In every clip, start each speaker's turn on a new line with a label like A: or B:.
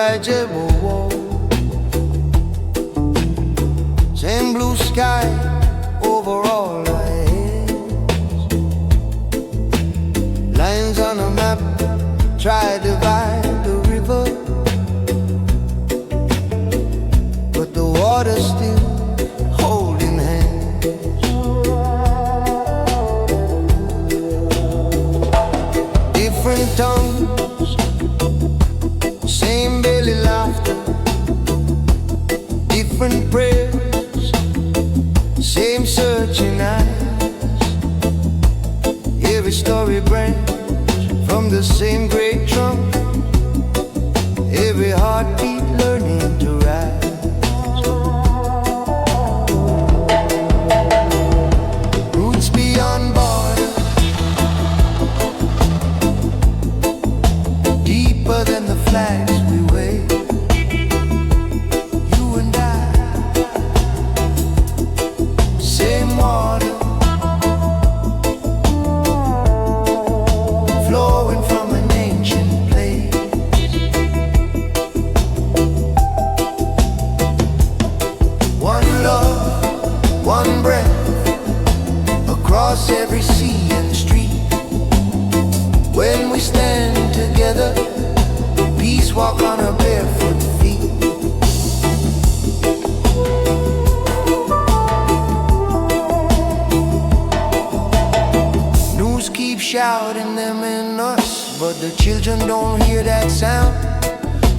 A: Elijah, whoa, whoa. Same blue sky over all our heads. Lines on a map try to divide the river, but the water's still holding hands. Different tongues, same belly laughter. Different prayers, same searching eyes. Every story branch from the same great trunk. Every heartbeat learning to rise. Roots beyond borders, deeper than the flags we wave. You and I, same water, flowing from an ancient place. One love, one breath, across every sea and street. When we stand together, peace walk on our barefoot feet. News keep shouting them in us, but the children don't hear that sound.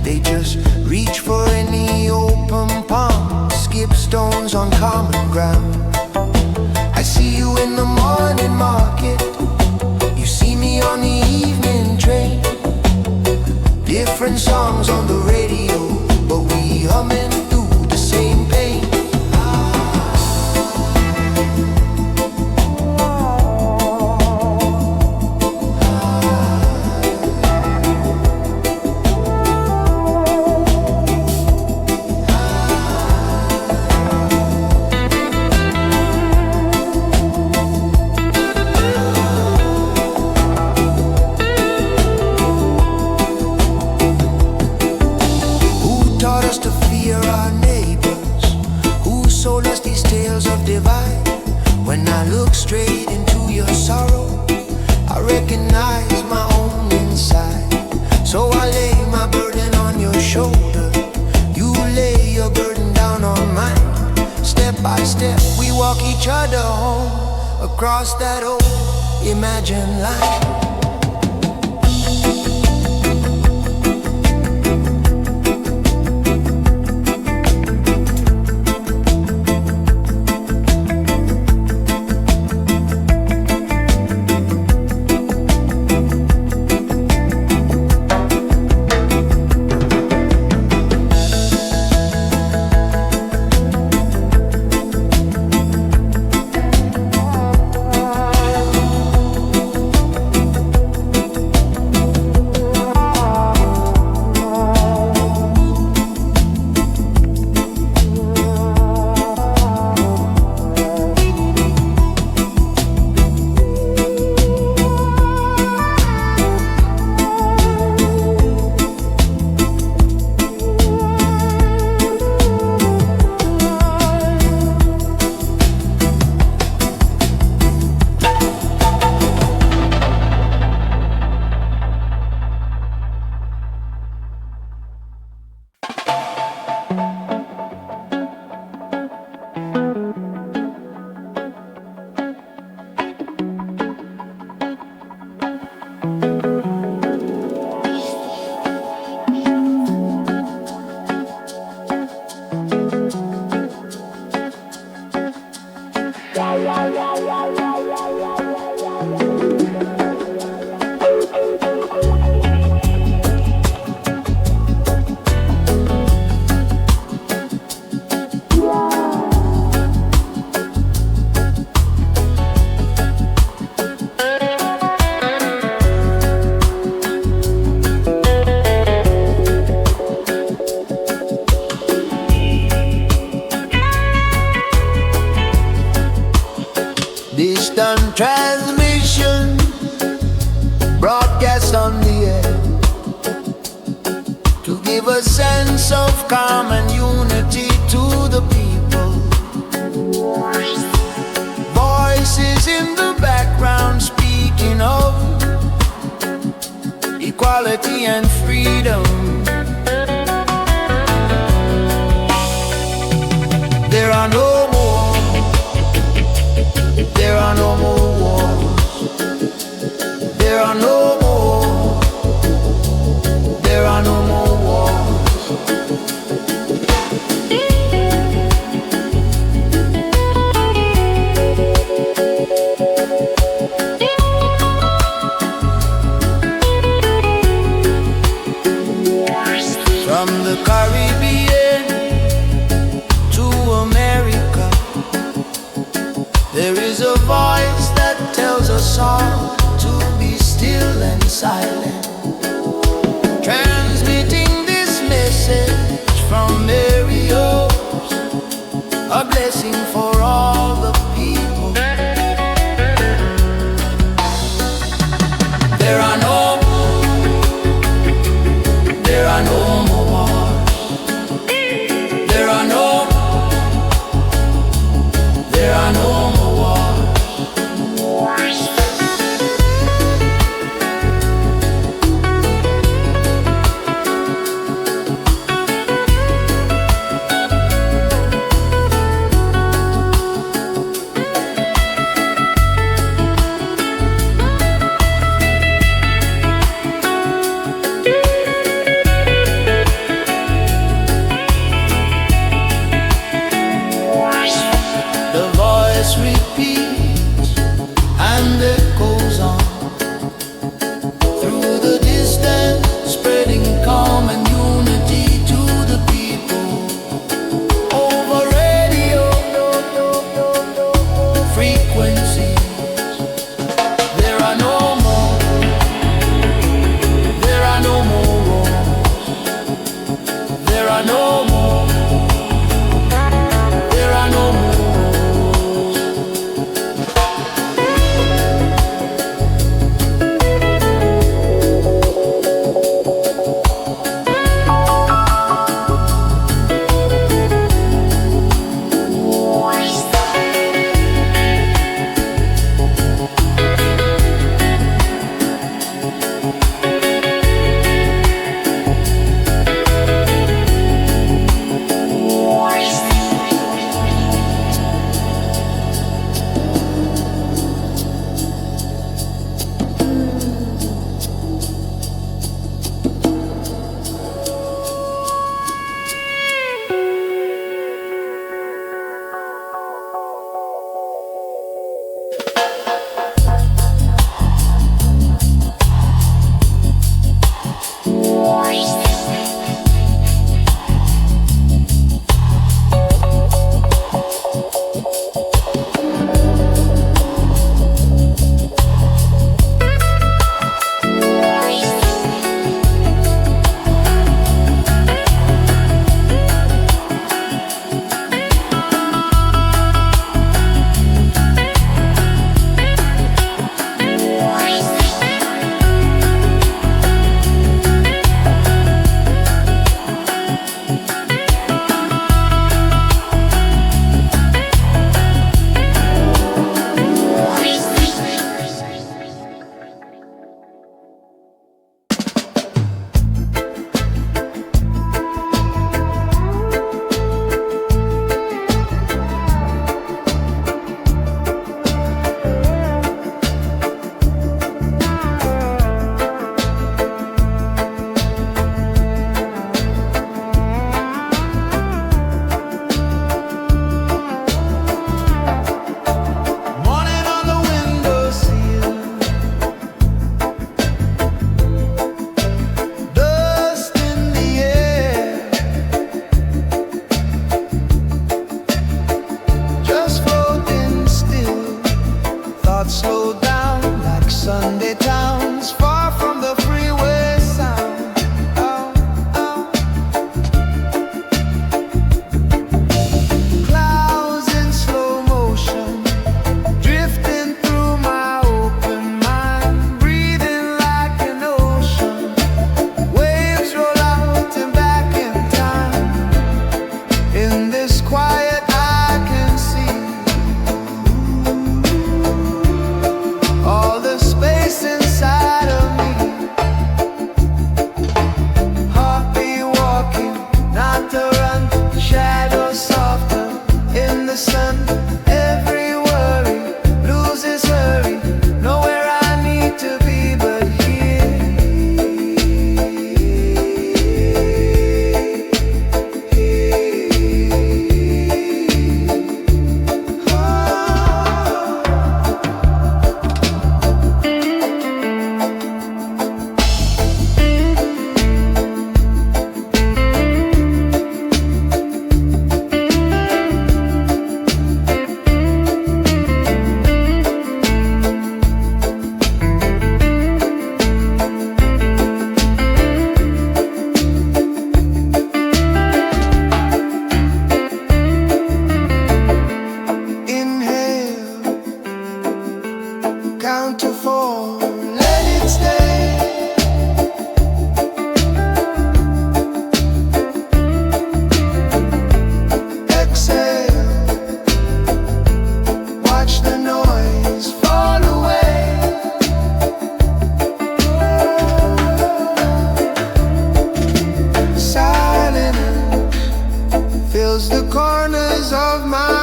A: They just reach for any open palm, skip stones on common ground. I see you in the morning market, you see me on the evening train. Different songs on the radio, but we humming through the same pain. When I look straight into your sorrow, I recognize my own inside. So I lay my burden on your shoulder, you lay your burden down on mine. Step by step we walk each other home, across that old imagined line. Distant transmission, broadcast on the air, to give give a sense of calm and unity to the people. Voices in the background speaking of equality and freedom. There are no more, there are no more wars. There are no more, there are no more wars. From the Caribbean to America, there is a voice that tells us all to be still and silent, transmitting this message from Mario's, a blessing for all the people. There are no, there are no more wars. There are no, there are no more wars.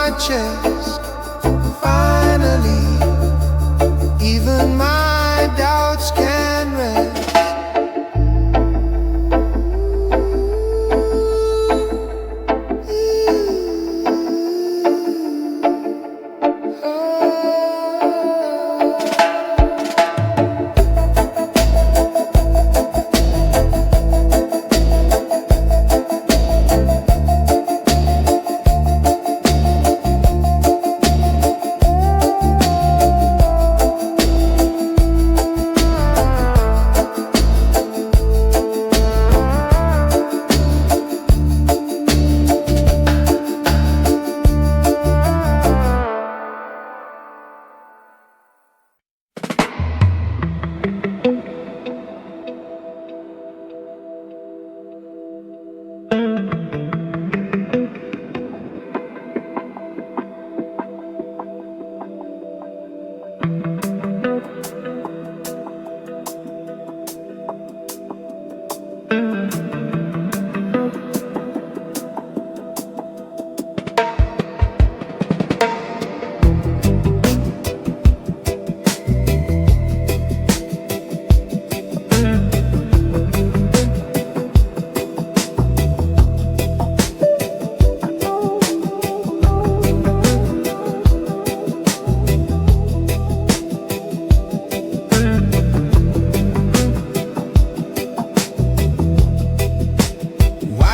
A: my chest. Finally, even my doubts can rest.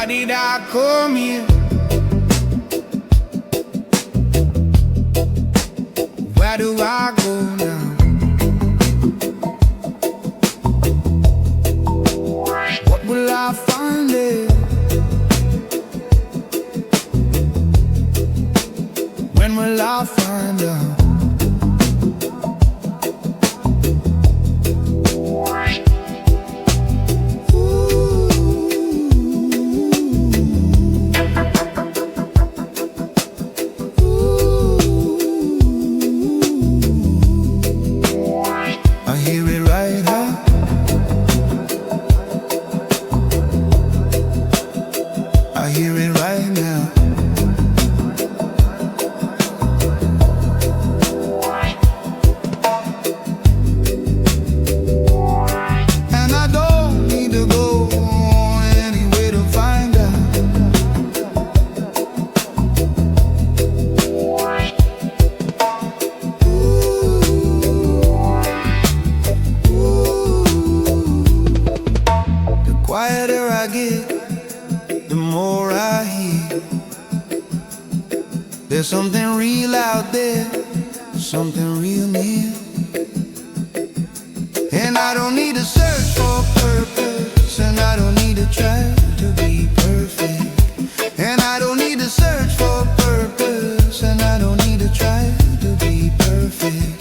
A: Did I come here? Where do I go now? What will I find there? When will I find out? I hear it right now. And I don't need to go anywhere to find out. The quieter I get, the more I hear. There's something real out there, something real near. And I don't need to search for purpose, and I don't need to try to be perfect. And I don't need to search for purpose, and I don't need to try to be perfect.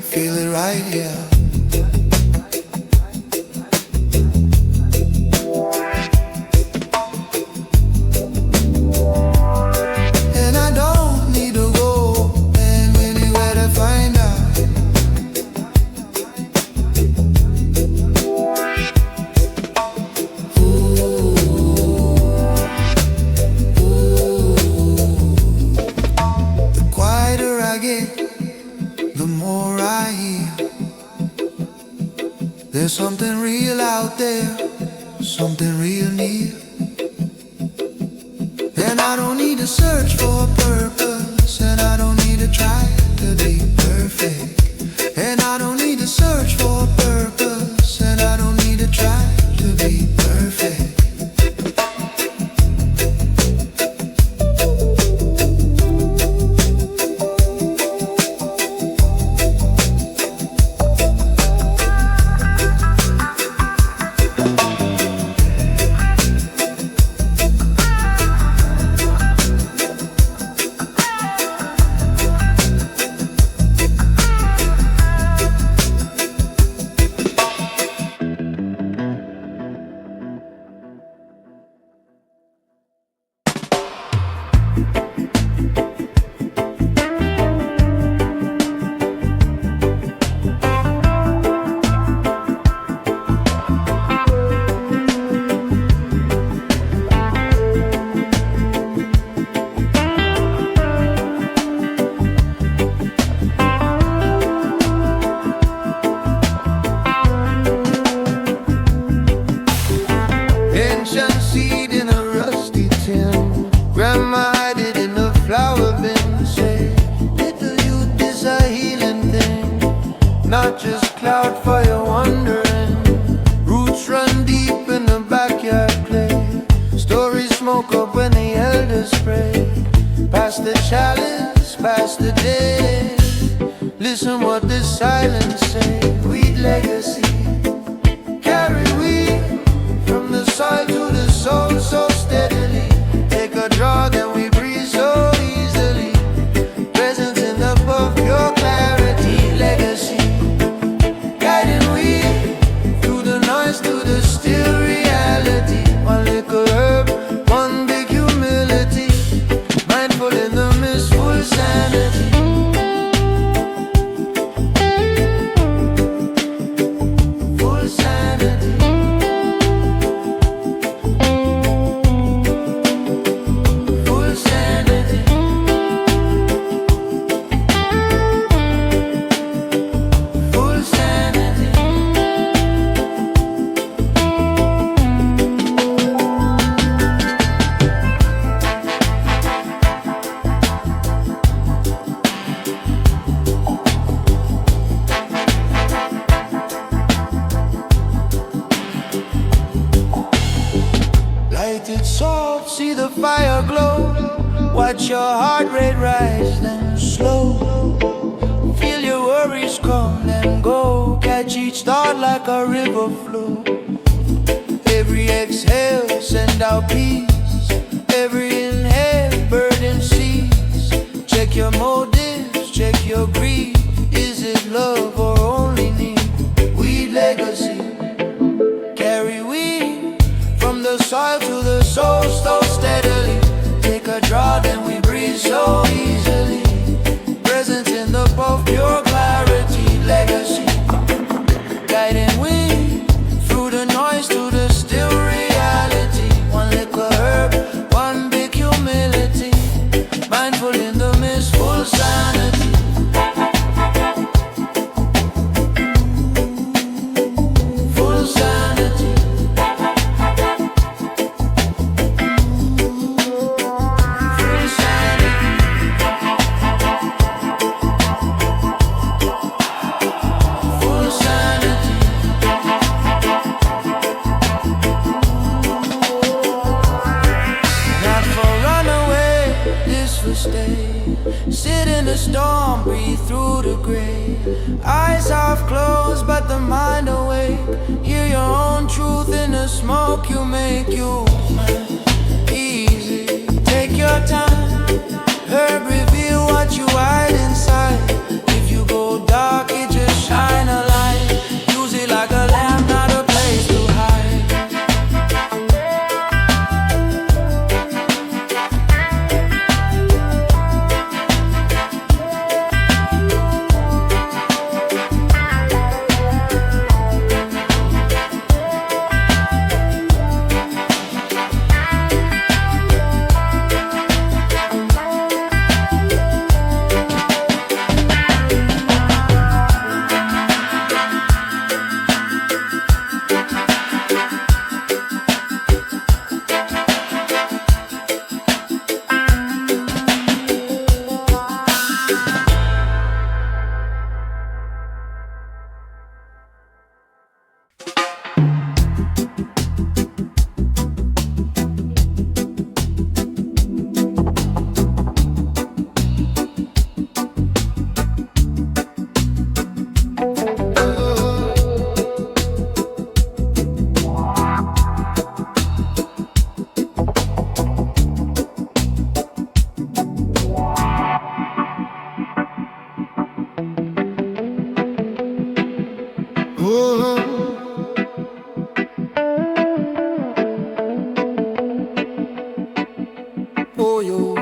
A: Feel it right here. And I don't need to go anywhere to find out. The quieter I get, the more I hear. There's something real out there, something real near. And I don't need to search for a purpose, and I don't need to try to be perfect. And I don't need to search for a purpose, and I don't need to try to be perfect. not just cloud fire wandering. Roots run deep in the backyard play. Stories smoke up when the elders pray. Pass the chalice, pass the day. Listen what the silence say. Weed legacy, carry weed from the soil to the soul so steadily. Take a draw, then we breathe so easily. Presence in the puff, pure clarity. Legacy, guiding weed through the noise to the still reality. One little herb, one big humility. Mindful in the mist, full sanity. See the fire glow. Watch your heart rate rise, then slow. Feel your worries come, then go. Catch each thought like a river flow. Every exhale, send out peace. Every inhale, burden cease. Check your motives, check your greed. Is it love or only need? Weed legacy, carry weed from the soil to the soul so steadily. Take a draw, then we breathe so easily. Presence in the puff, pure clarity. Legacy, guiding wind through the noise to the still reality. One little herb, one big humility. Mindful in the mist, full sanity. Full sanity. Sit in the storm, breathe through the gray. Eyes half closed, but the mind awake. Hear your own truth in the smoke you make. You easy, take your time. Herb reveal what you hide inside. If you go dark, it just shine a light. Use it like a lamp, not a place to hide. Oh, yo.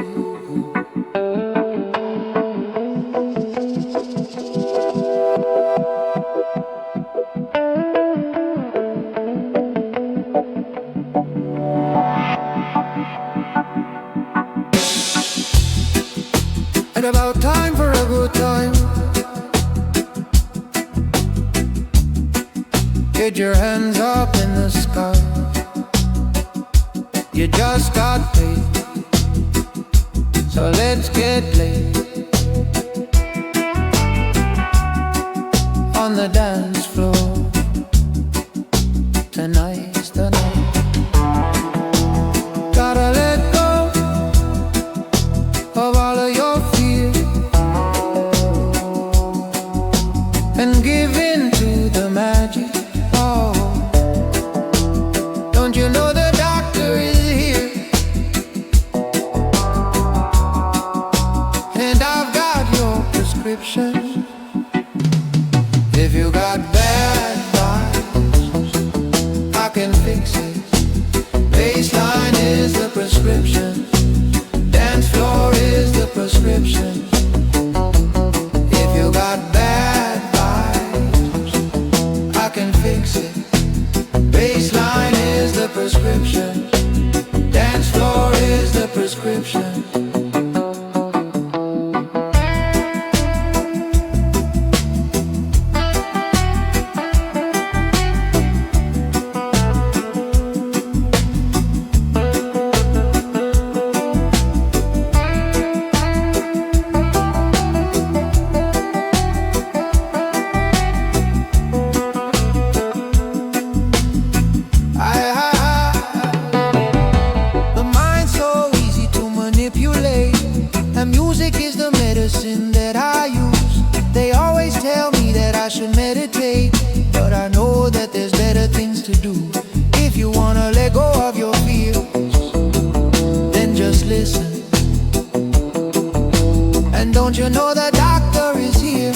A: And about time for a good time. Get your hands up in the sky. You just got paid, so let's get laid the dance floor. Tonight's the night. Gotta let go of all of your fear and give in to the magic. Oh, don't you know the doctor is here? And I've got your prescription. If you got bad vibes, I can fix it. Bassline is the prescription. Dance floor is the prescription. If you got bad vibes, I can fix it. Bassline is the prescription. Dance floor is the prescription. And music is the medicine that I use. They always tell me that I should meditate, but I know that there's better things to do. If you wanna let go of your fears, then just listen. And don't you know the doctor is here?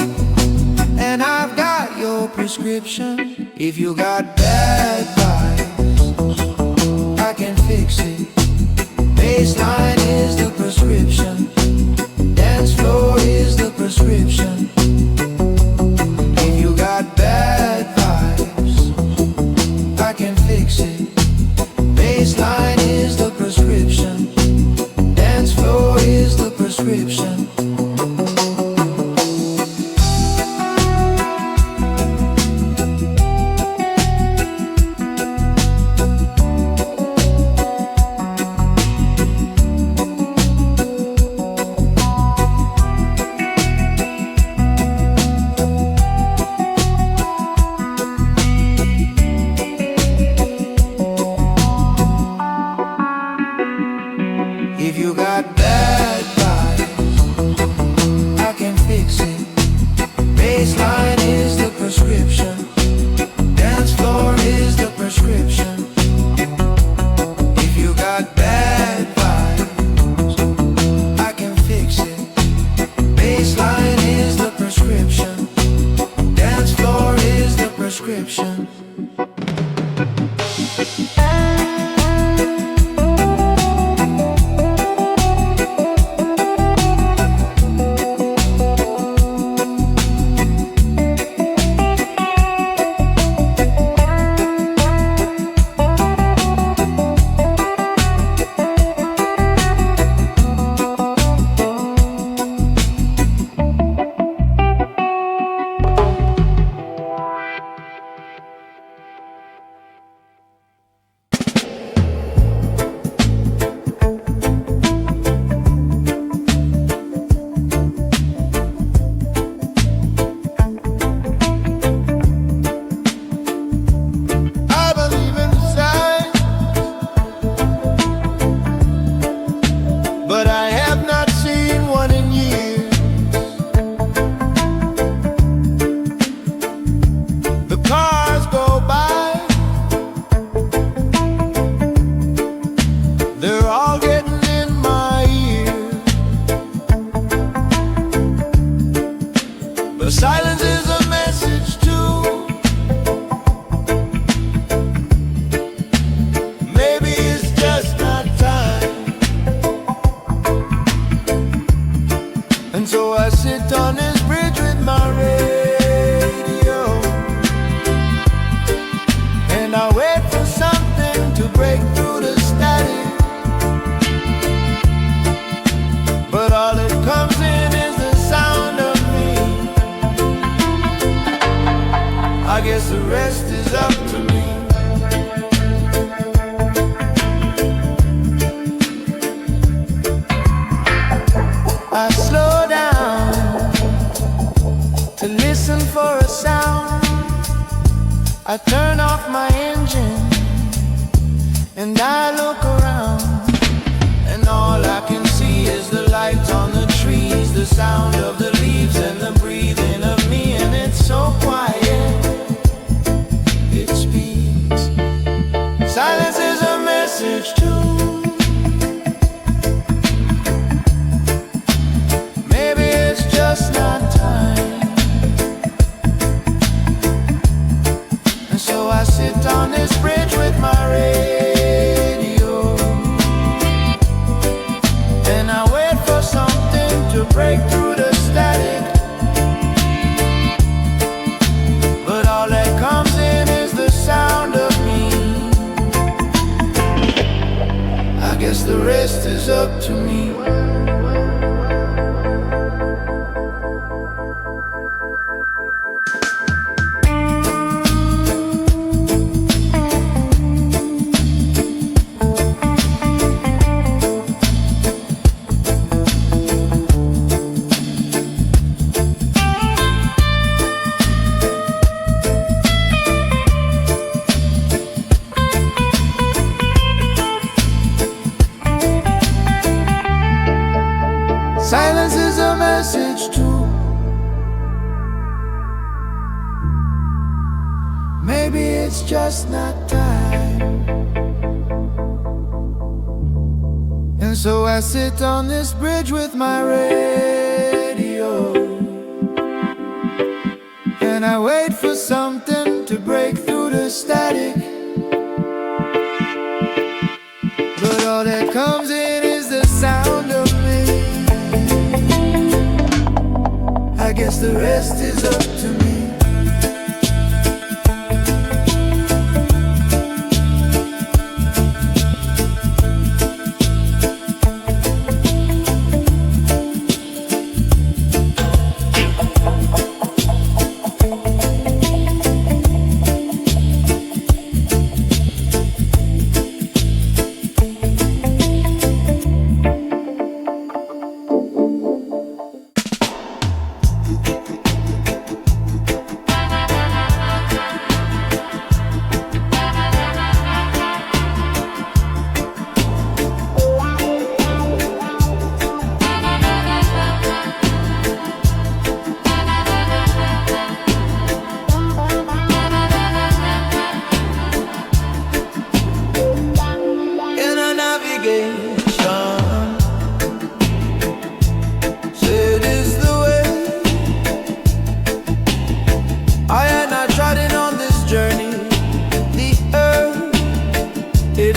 A: And I've got your prescription. If you got bad vibes, I can fix it. Bassline is the prescription. Dance floor is the prescription. If you got bad vibes, I can fix it. Bassline is the prescription. Dance floor is the prescription. If you got bad vibes, to listen for a sound. I turn off my engine and I look around, and all I can see is the lights on the trees, the sound of the leaves and the breathing of me, and it's so quiet, it speaks. Silence is a message too. Maybe it's just not time. And so I sit on this bridge with my radio, and I wait for something to break through the static. But all that comes in is the sound of me. I guess the rest is up to me. Silence is a message too. Maybe it's just not time. And so I sit on this bridge with my radio, and I wait for something to break through the static. But all that comes in is the sound of me. I guess the rest is up to me.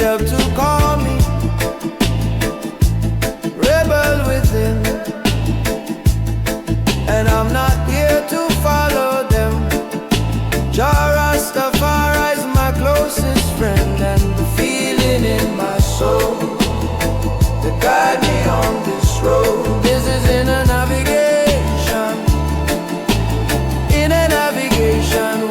A: Up to call me rebel within, and I'm not here to follow them. Rasta is my closest friend, and the feeling in my soul that guide me on this road. This is in a navigation, in a navigation.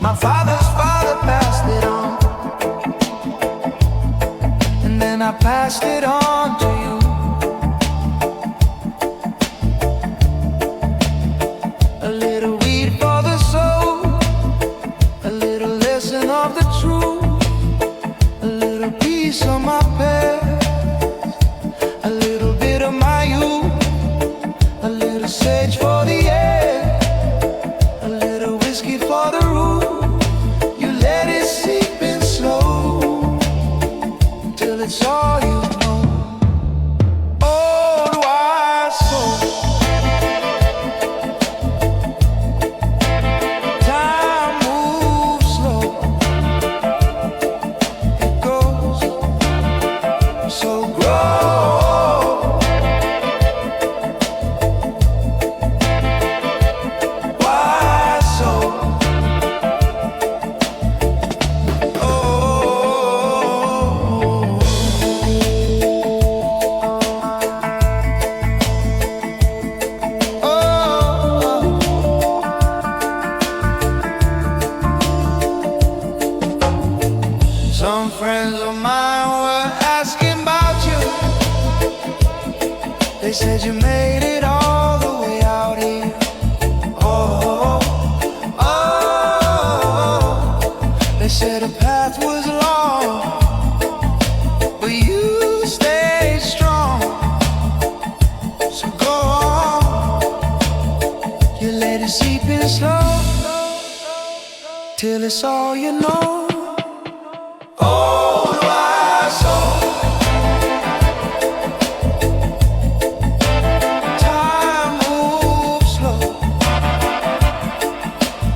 A: My father's father passed it on, and then I passed it on to you. A little weed for the soul, a little lesson of the truth, a little piece of my past, a little bit of my youth, a little sage for the air, a little whiskey for the root. You let it seep in slow till it's all you know. Old wise soul, time moves slow, it goes so grow. Wise soul, oh, some friends of mine were asking about you. They said you made it all the way out here. Oh, oh, they said the path was long, but you stayed strong. So go on, you let it seep in slow till it's all you know. Old wise soul, time moves slow,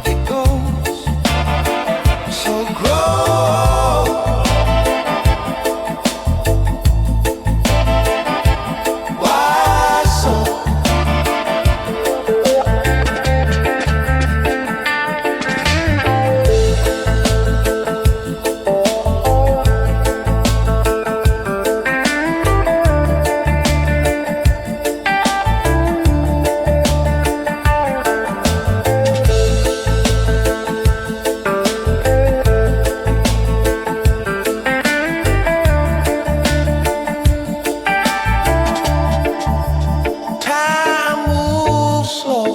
A: it goes so grow. Wise soul, time moves slow,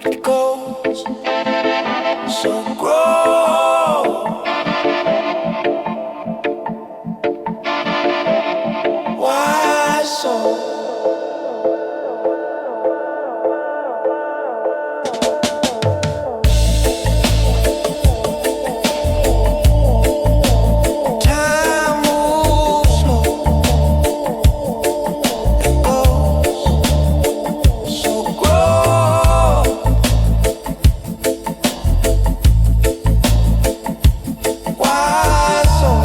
A: it goes so grow. Wise soul, time moves slow, it goes so grow. Wise soul,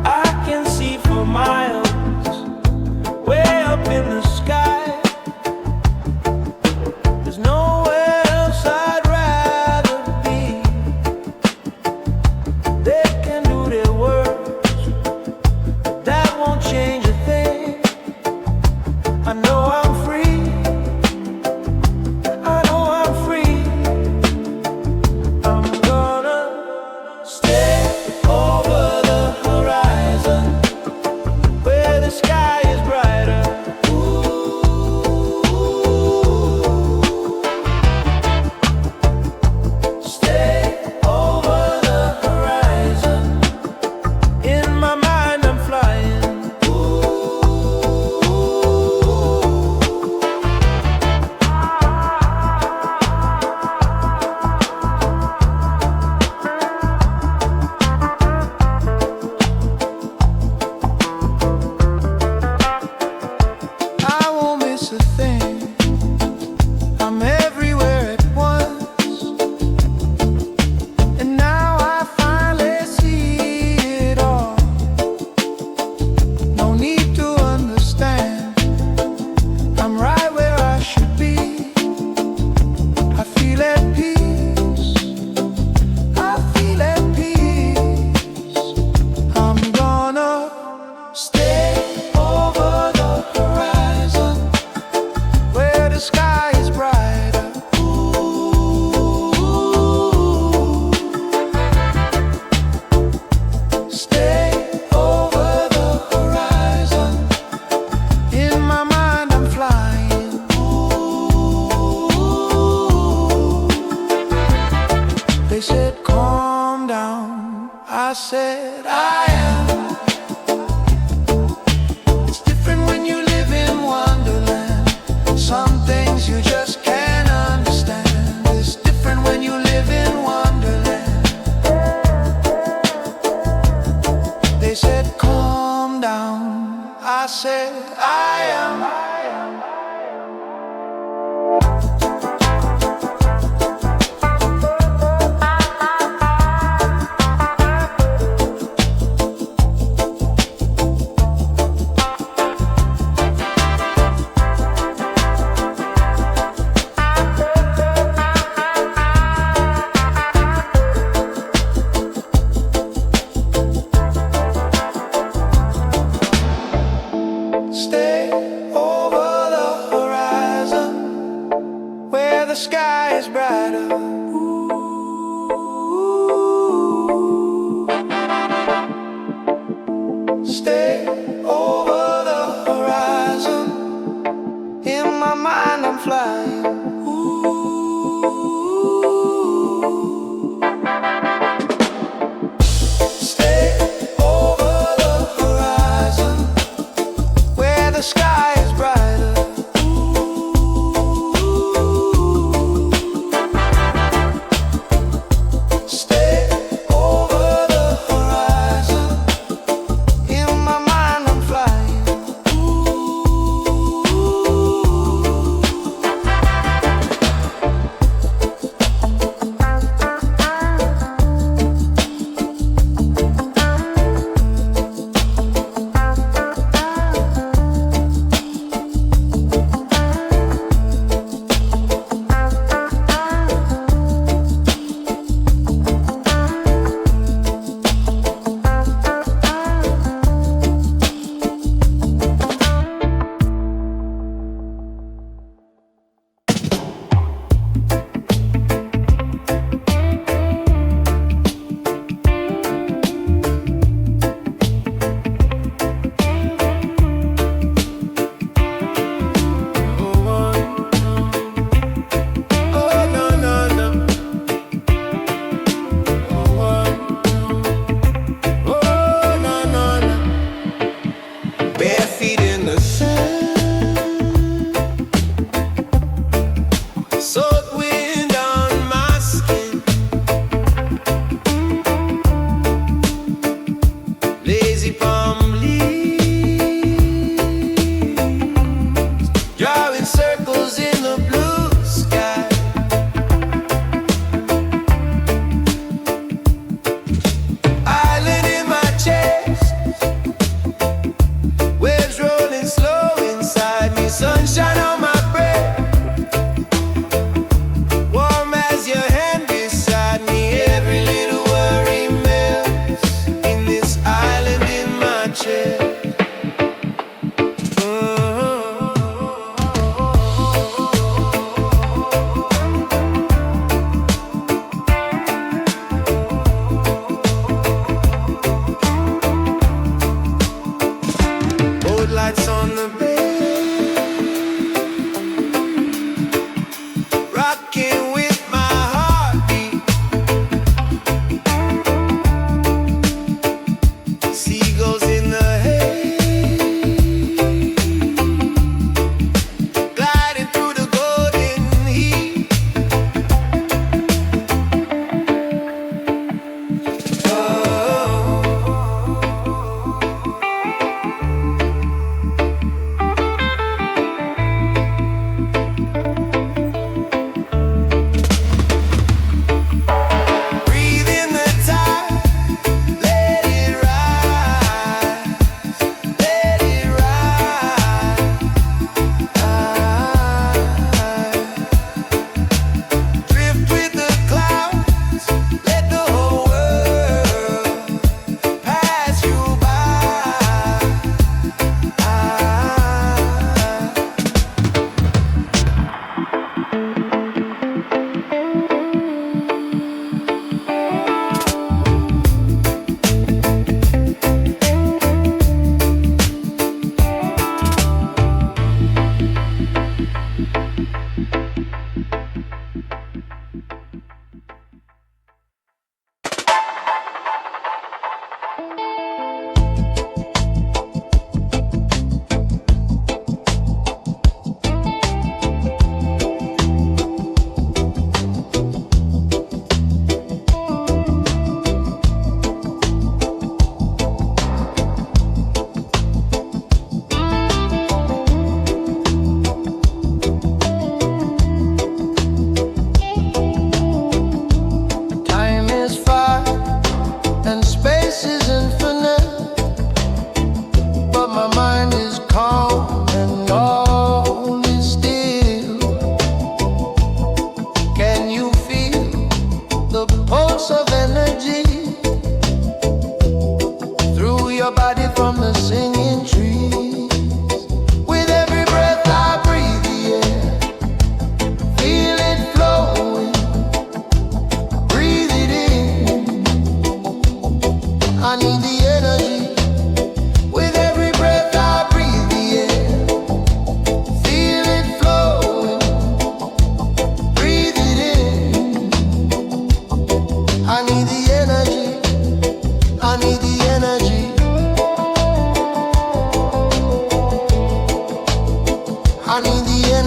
A: I can see for miles way up in the sky. it's a thing. I'm everywhere at once, and now I finally see it all. No need to understand, I'm right where I should be. I feel at peace, I feel at peace. I'm gonna stay over the horizon, where the sky is brighter. Ooh. Stay over the horizon. In my mind I'm flying. Ooh. They said calm down, I said I am. It's different when you live in Wonderland. Some things you just can't understand. It's different when you live in Wonderland. They said calm down, I said I am. Stay over the horizon, where the sky is brighter. Ooh. Stay over the horizon. In my mind I'm flying. Ooh. Stay over the horizon, where the sky is brighter. Ooh. Stay over the horizon. In my mind I'm flying. Ooh.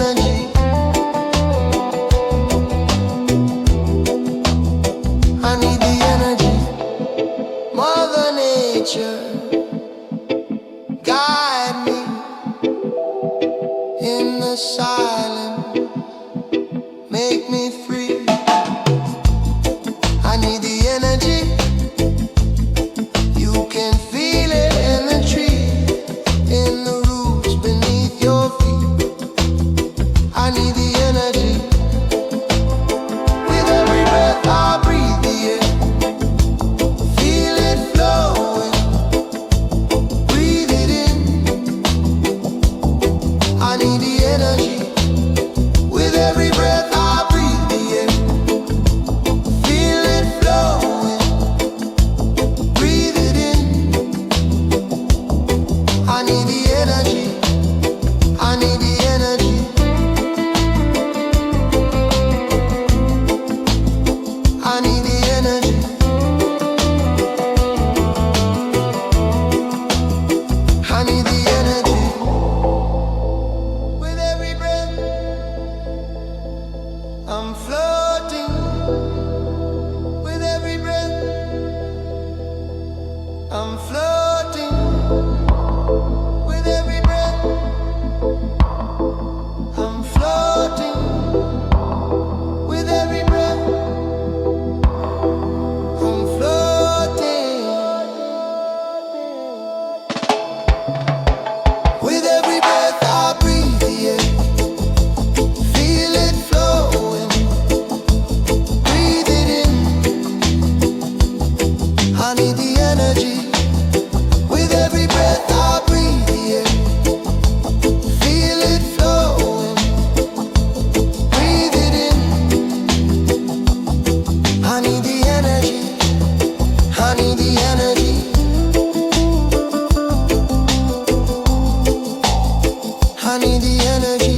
A: energy. I need the energy. Mother Nature, guide me in the silence. Make me free. I need the energy. You can feel it in the tree, in the roots beneath your feet. I need the energy. With every breath I breathe the air. Feel it flowing. Breathe it in. I need the energy. With every breath I breathe the air. Feel it flowing. Breathe it in. I need the energy. I need the energy. I need the energy. I need the energy. With every breath I'm floating. With every breath I'm floating. With every breath I'm floating. With every breath I'm floating. With every breath I breathe the air. Feel it flowing. Breathe it in. I need the energy. With every breath I breathe the air. Feel it flowing. Breathe it in. I need the energy. I need the energy. I need the energy.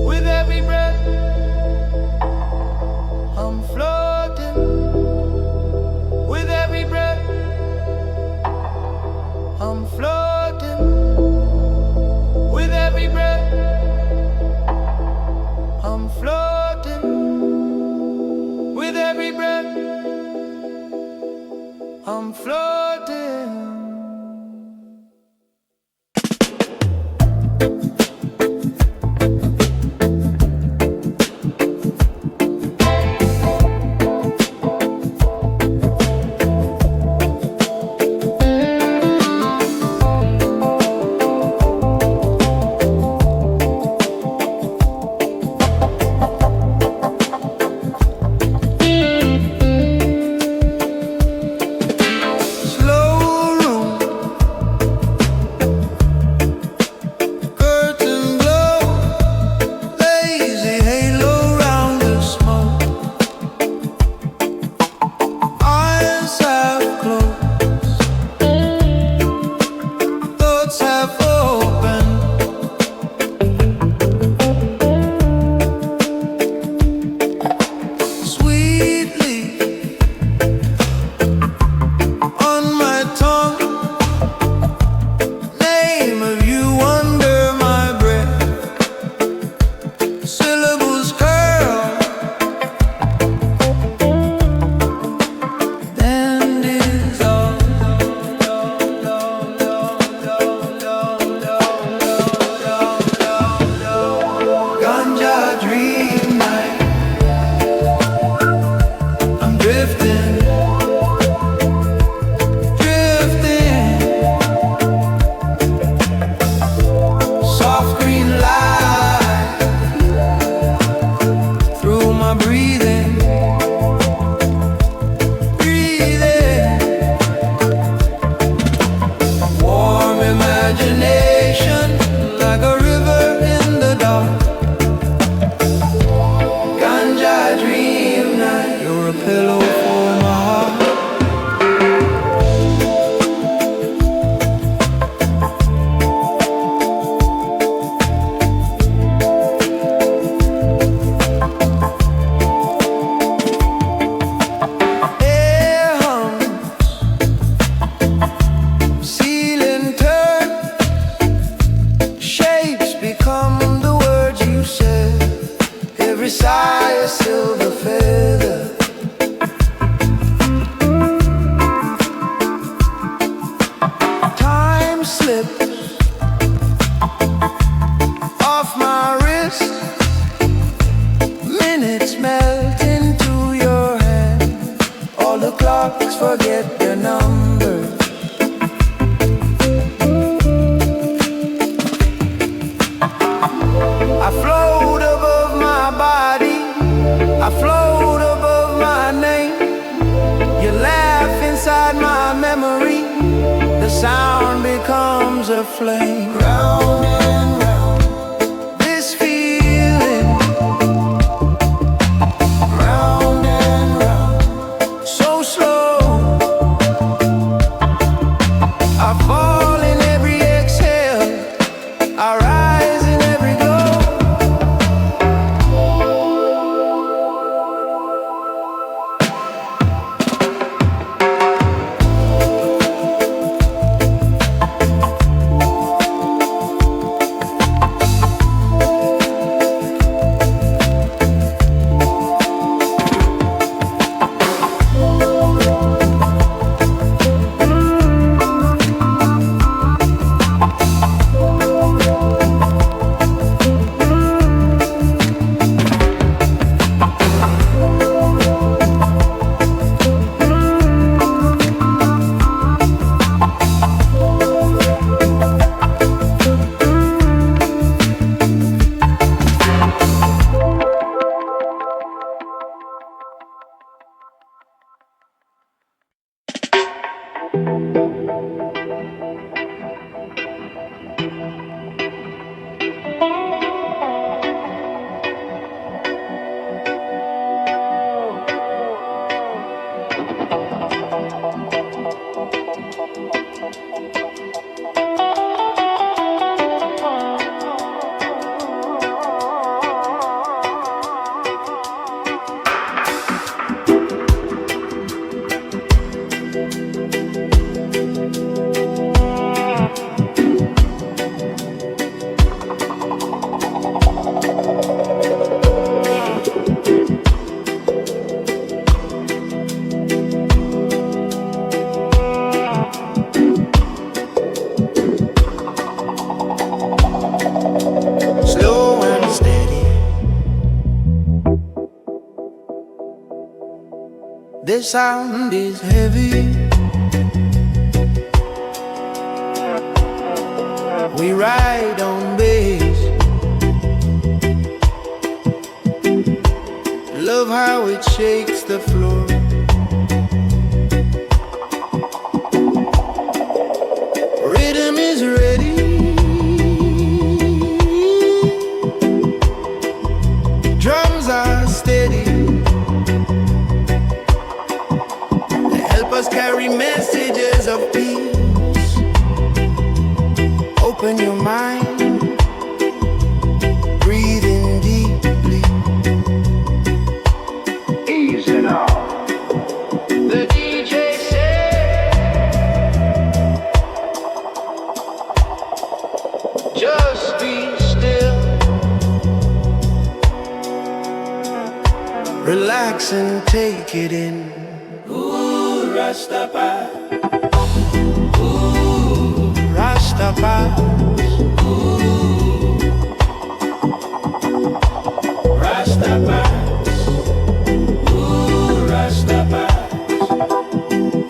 A: With every breath I'm floating. With every breath I'm floating. With every breath I'm floating. With every breath I'm floating. Messiah, silver feather. Time slipped off my wrist. Minutes melt into your hand. All the clocks forget their numbers. I float above my body, I float above my name. You laugh inside my memory, the sound becomes a flame. Round and round, this feeling. Round and round, so slow. I fall in every exhale, I rise in every glow. The sound is heavy. We ride on bass. Love how it shakes the floor. Rhythm is ready. Drums are steady. Carry messages of peace. Open your mind, breathe in deeply. Easy now. The DJ said, just be still. Relax and take it in. Rasta, ooh, Rasta, ooh, Rasta, ooh, Rasta,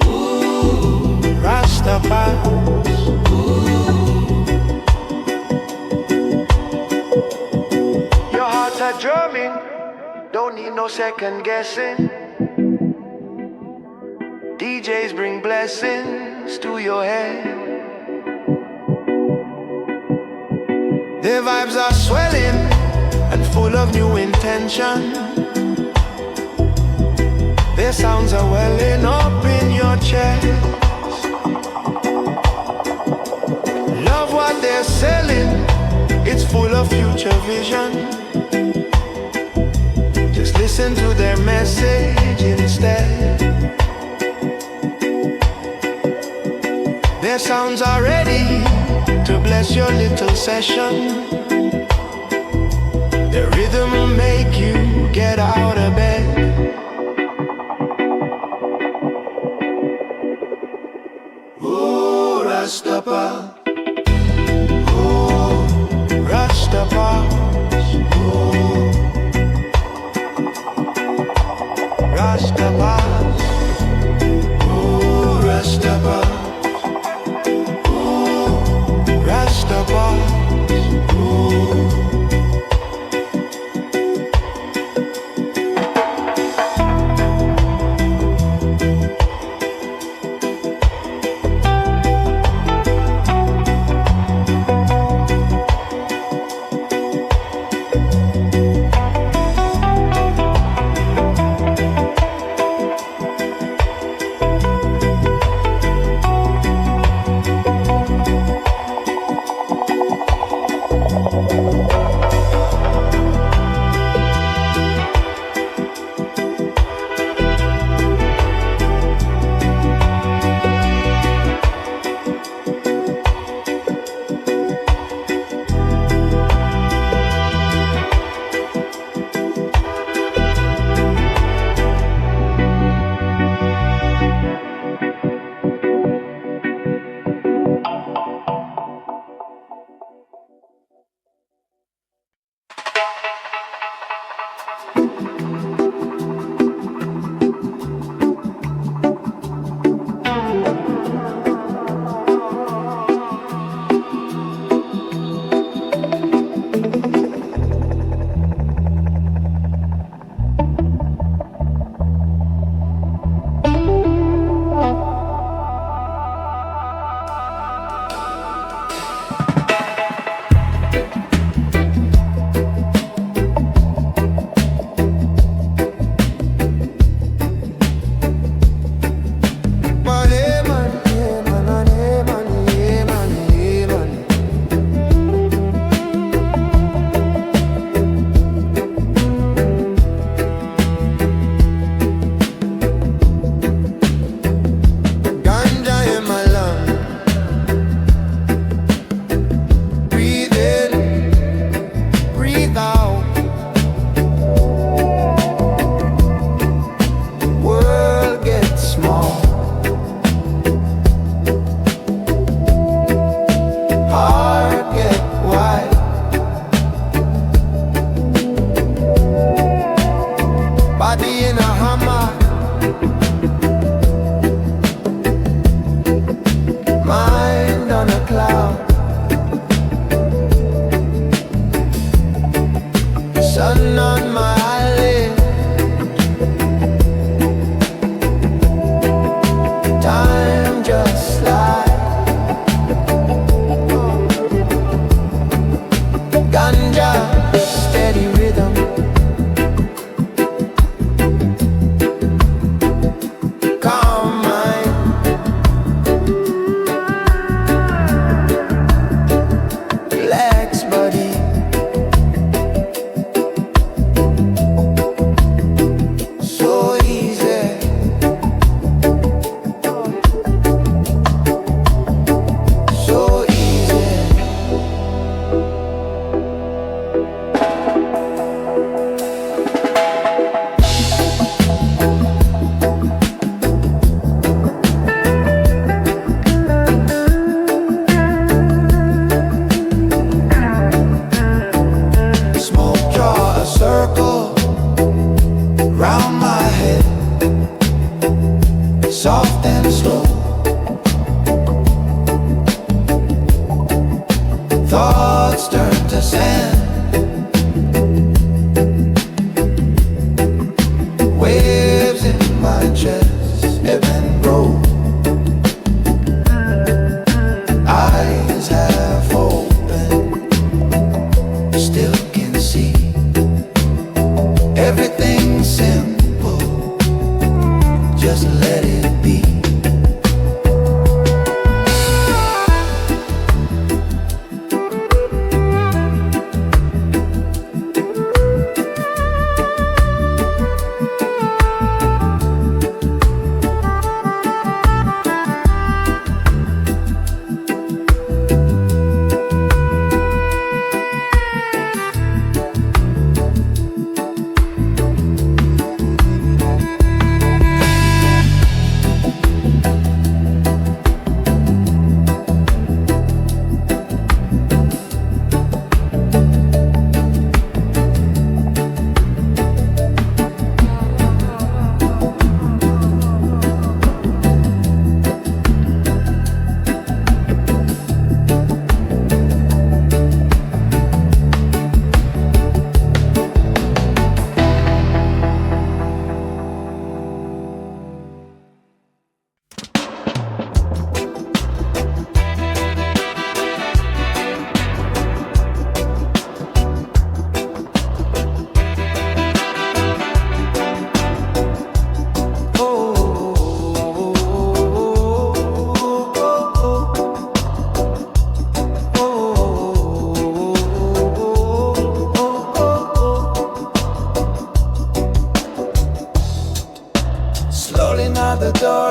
A: ooh, Rasta, ooh. Your hearts are drumming, don't need no second guessing. DJs bring blessings to your head. Their vibes are swelling and full of new intention. Their sounds are welling up in your chest. Love what they're selling, it's full of future vision. Just listen to their message instead. Their sounds are ready to bless your little session. Their rhythm will make you get out of bed. Oh, Rastapa. Oh, Rastapa. Oh, Rastapa. Oh, Rastapa. Oh, Rastapa. Oh.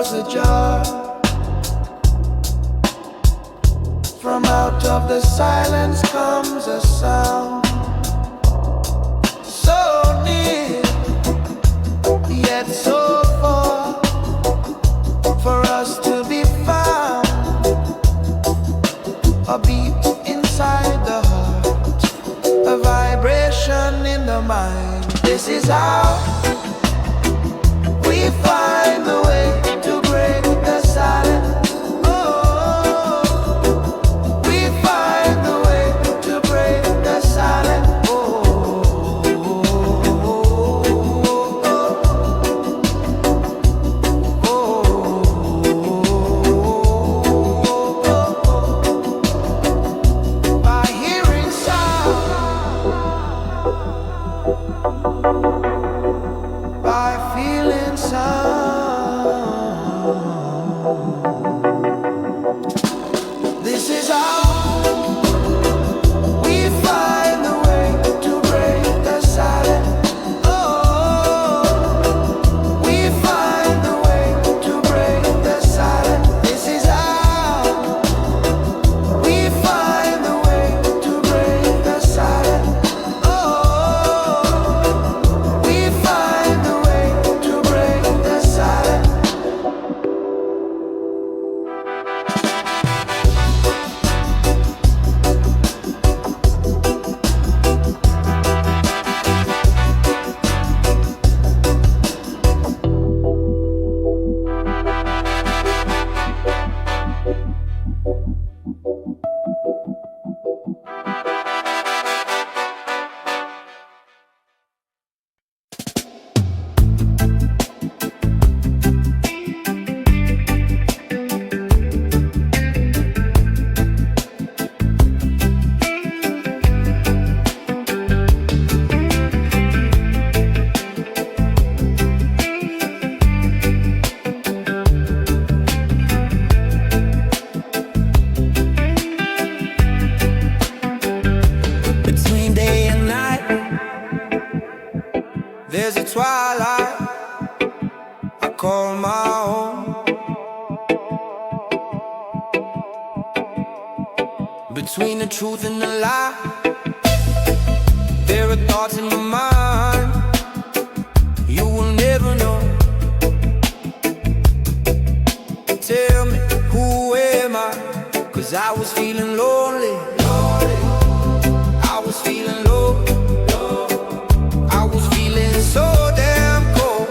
A: was ajar. From out of the silence comes a sound, so near, yet so far, for us to be found. A beat inside the heart, a vibration in the mind. This is how we find the way to break the silence. This is how we find the way to break the silence. Oh, we find the way to break the silence. This is how we find the way to break the silence. Oh, we find the way to break the silence. There's a twilight I call my own. Between the truth and the lie, there are thoughts in my mind you will never know. Tell me, who am I? 'Cause I was feeling lonely. I was feeling low. So damn cold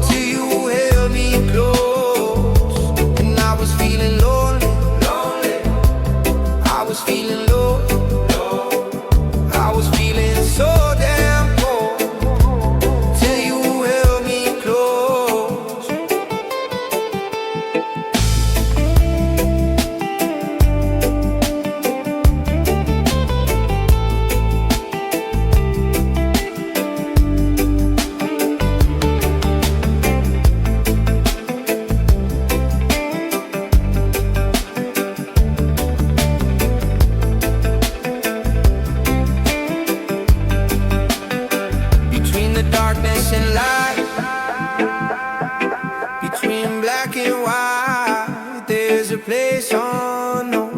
A: till you held me close, and I was feeling lonely. I was feeling low. I was feeling so damn cold till you held me close. Darkness and light, between black and white, there's a place unknown.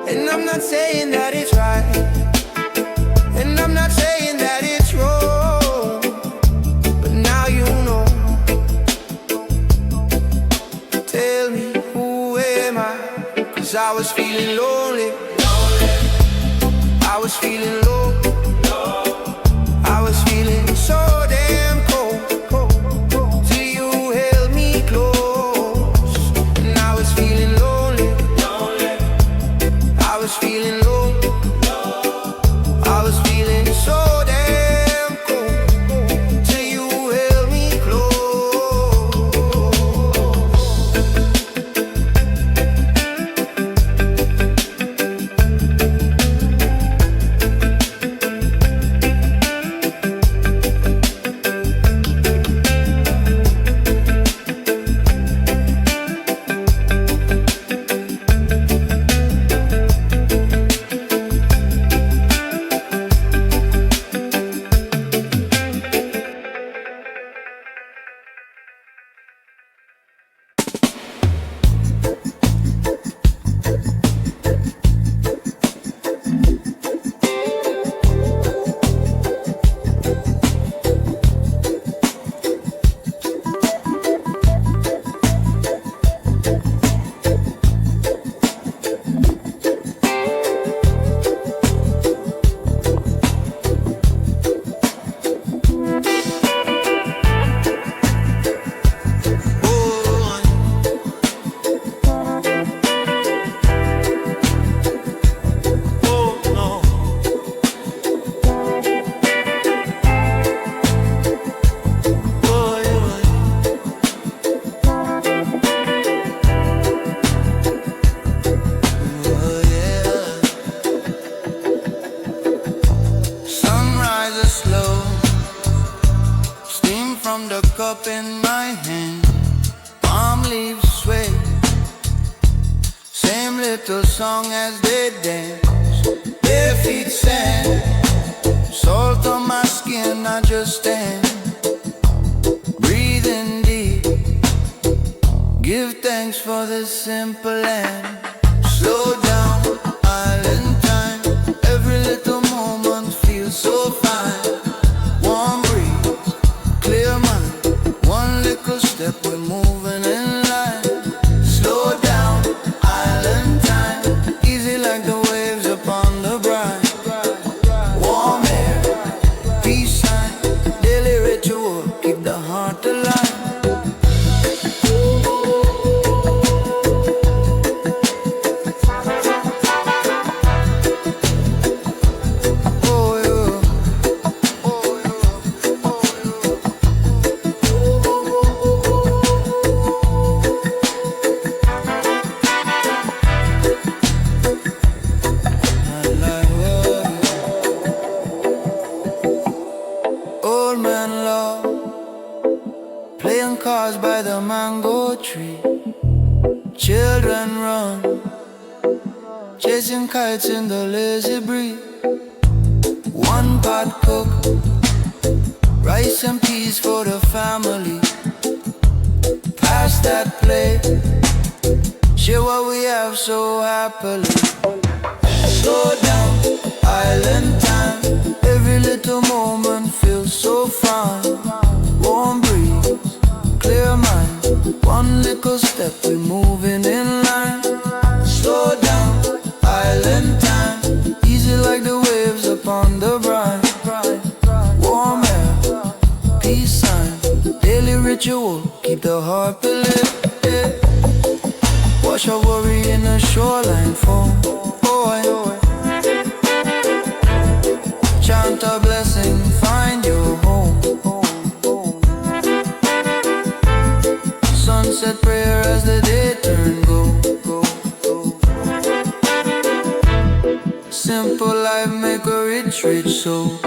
A: And I'm not saying that it's right, and I'm not saying that it's wrong, but now you know. Tell me, who am I? 'Cause I was feeling lonely. I was feeling low. I was feeling so damn cold till you held me close, and I was feeling lonely. I was feeling low. I was feeling so damn cold till you held me close. cup in my hand, palm leaves sway. Same little song as they dance, bare feet sand. Salt on my skin, I just stand, breathing deep. Give thanks for the simple land. Slow down, island time. Every little moment feels so fine. Warm breeze, clear mind. One little step, we're moving in line. Slow down, island time. Easy like the waves upon the brine. Warm air, peace sign. Daily ritual, keep the heart alive. Old man love, playing cards by the mango tree. Children run, chasing kites in the lazy breeze. One pot cook, rice and peas for the family. Pass that plate, share what we have so happily. Slow down, island time. Every little moment feels so fine. Warm breeze, clear mind. One little step, we're moving in line. Slow down, island time. Easy like the waves upon the brine. Warm air, peace sign. Daily ritual, keep the heart believe. Wash our worry in the shoreline foam. Chant a blessing, find your home. Sunset prayer as the day turn go. Simple life make a rich soul.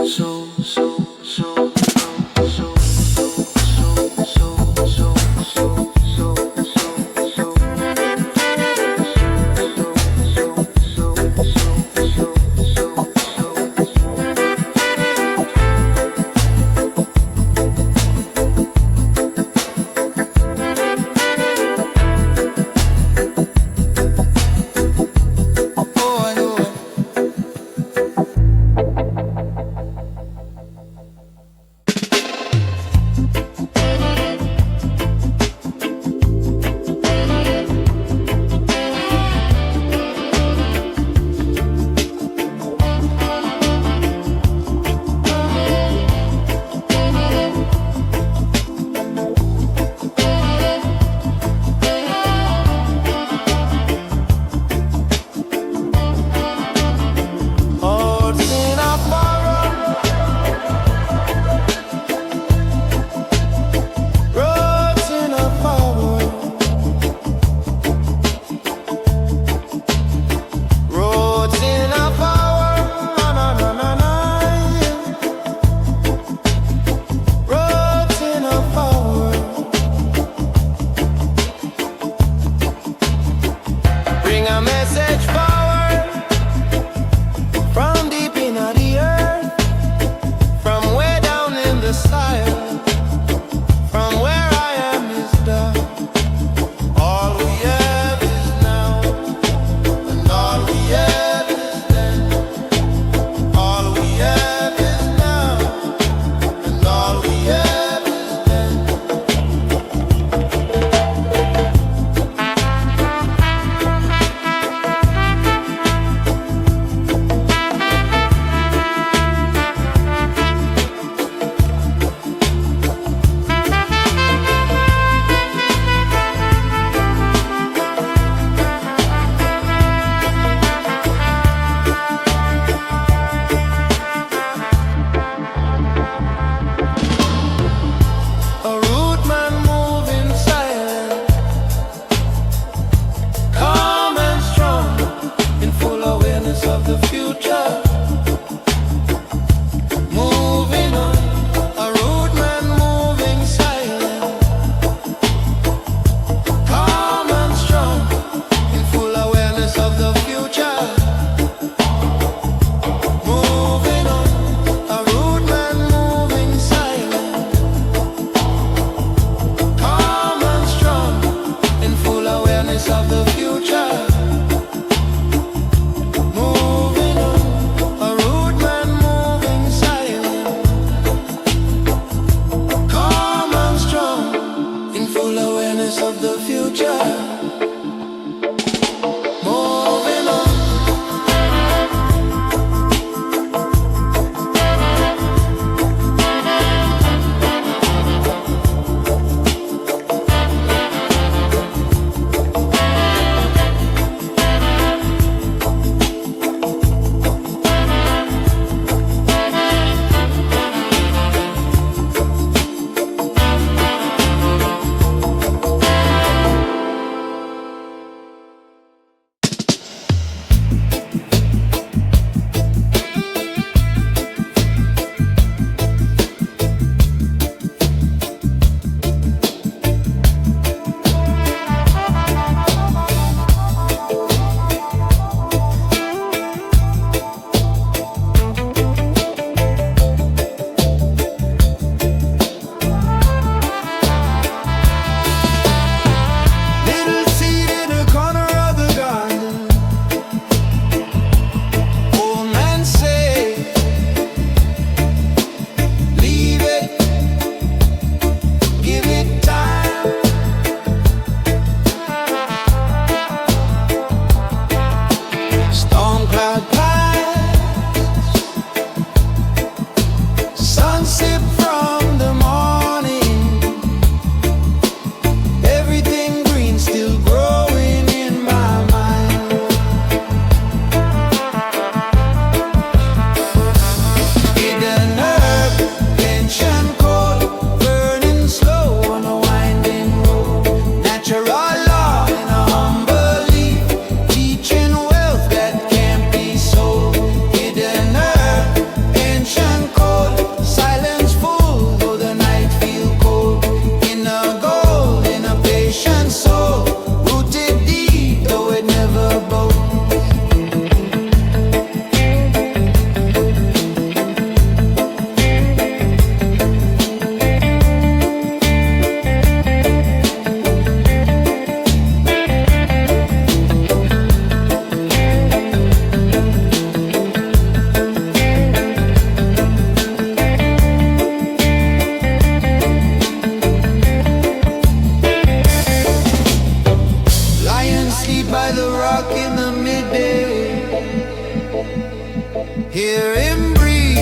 A: Hear him breathe,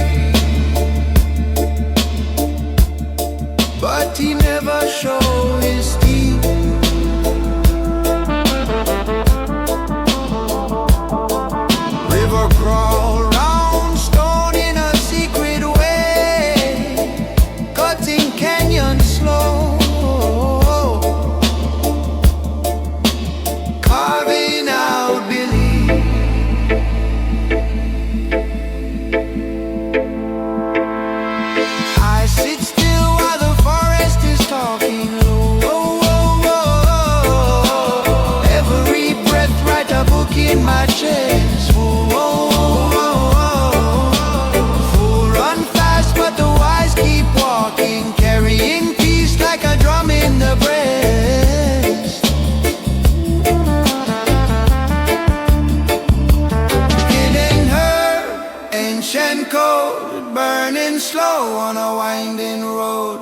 A: but he never show his teeth. River crawl round stone in a secret way, cutting canyon slow, carving out belief. I sit still while the forest is talking low. Every breath write a book in my chest. Fool run fast, but the wise keep walking, carrying peace like a drum in the breast. Hidden her ancient code, burning slow on a winding road.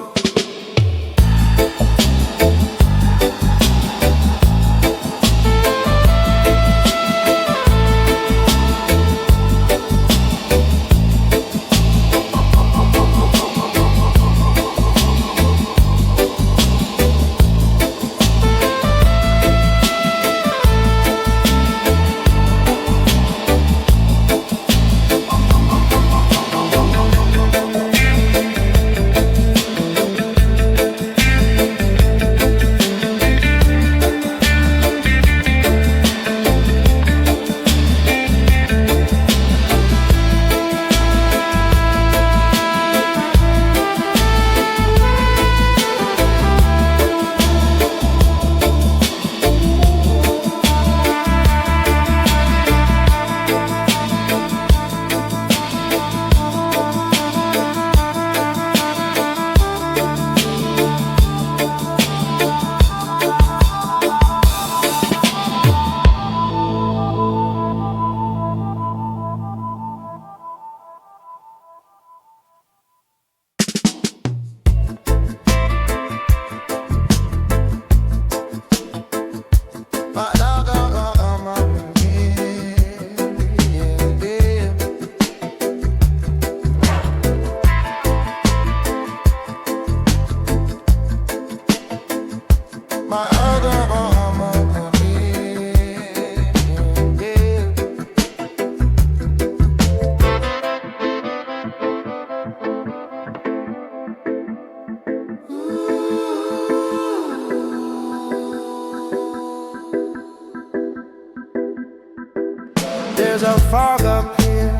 A: There's a fog up here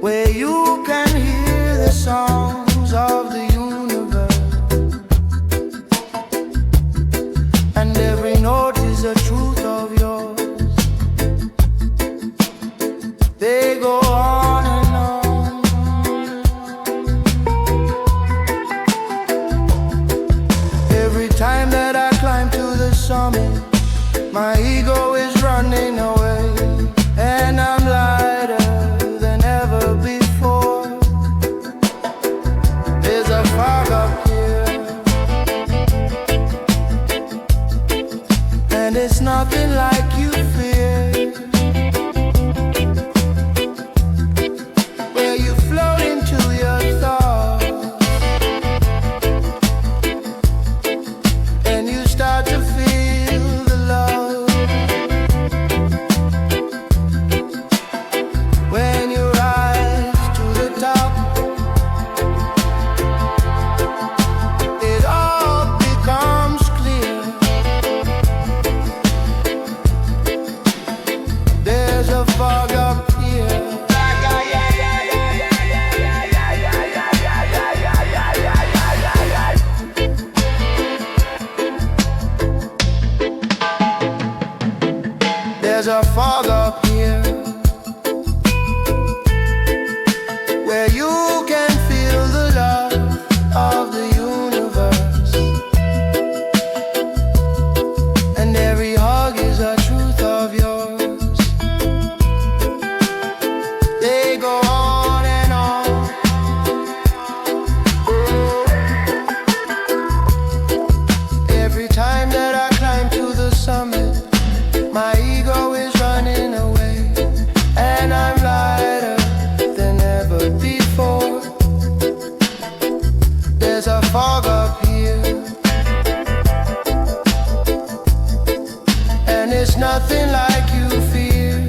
A: where you can hear the songs of the universe, and every note is a truth of yours. They go on and on. Every time that I climb to the summit, my ego is running away, and I'm lighter than ever before. There's a fog up here, and it's nothing like you fear, where you float into your thoughts, and you start to feel the love. When you rise to the top, it all becomes clear. There's a fog up here. There's a fog up here where you can feel the love of the universe, and every hug is a truth of yours. They go on and on. Every time that I climb to the summit, my ego is running there's nothing like you fear,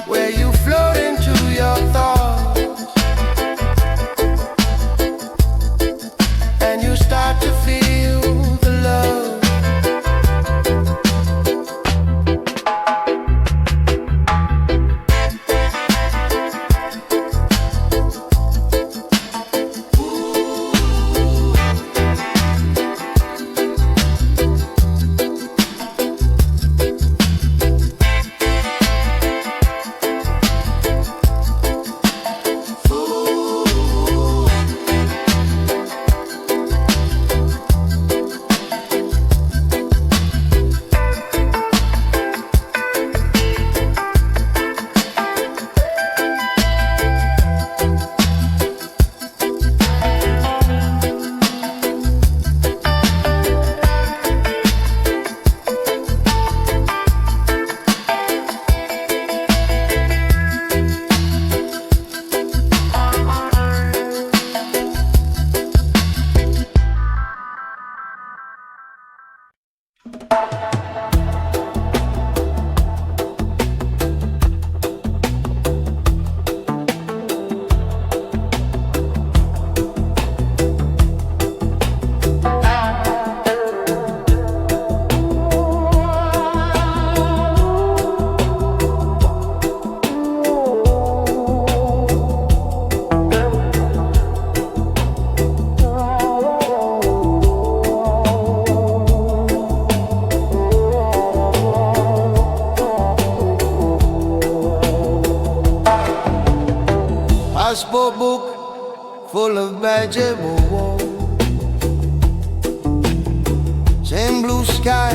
A: where you float into your thoughts and you start to feel the love. Passport book full of vegetable walls, same blue sky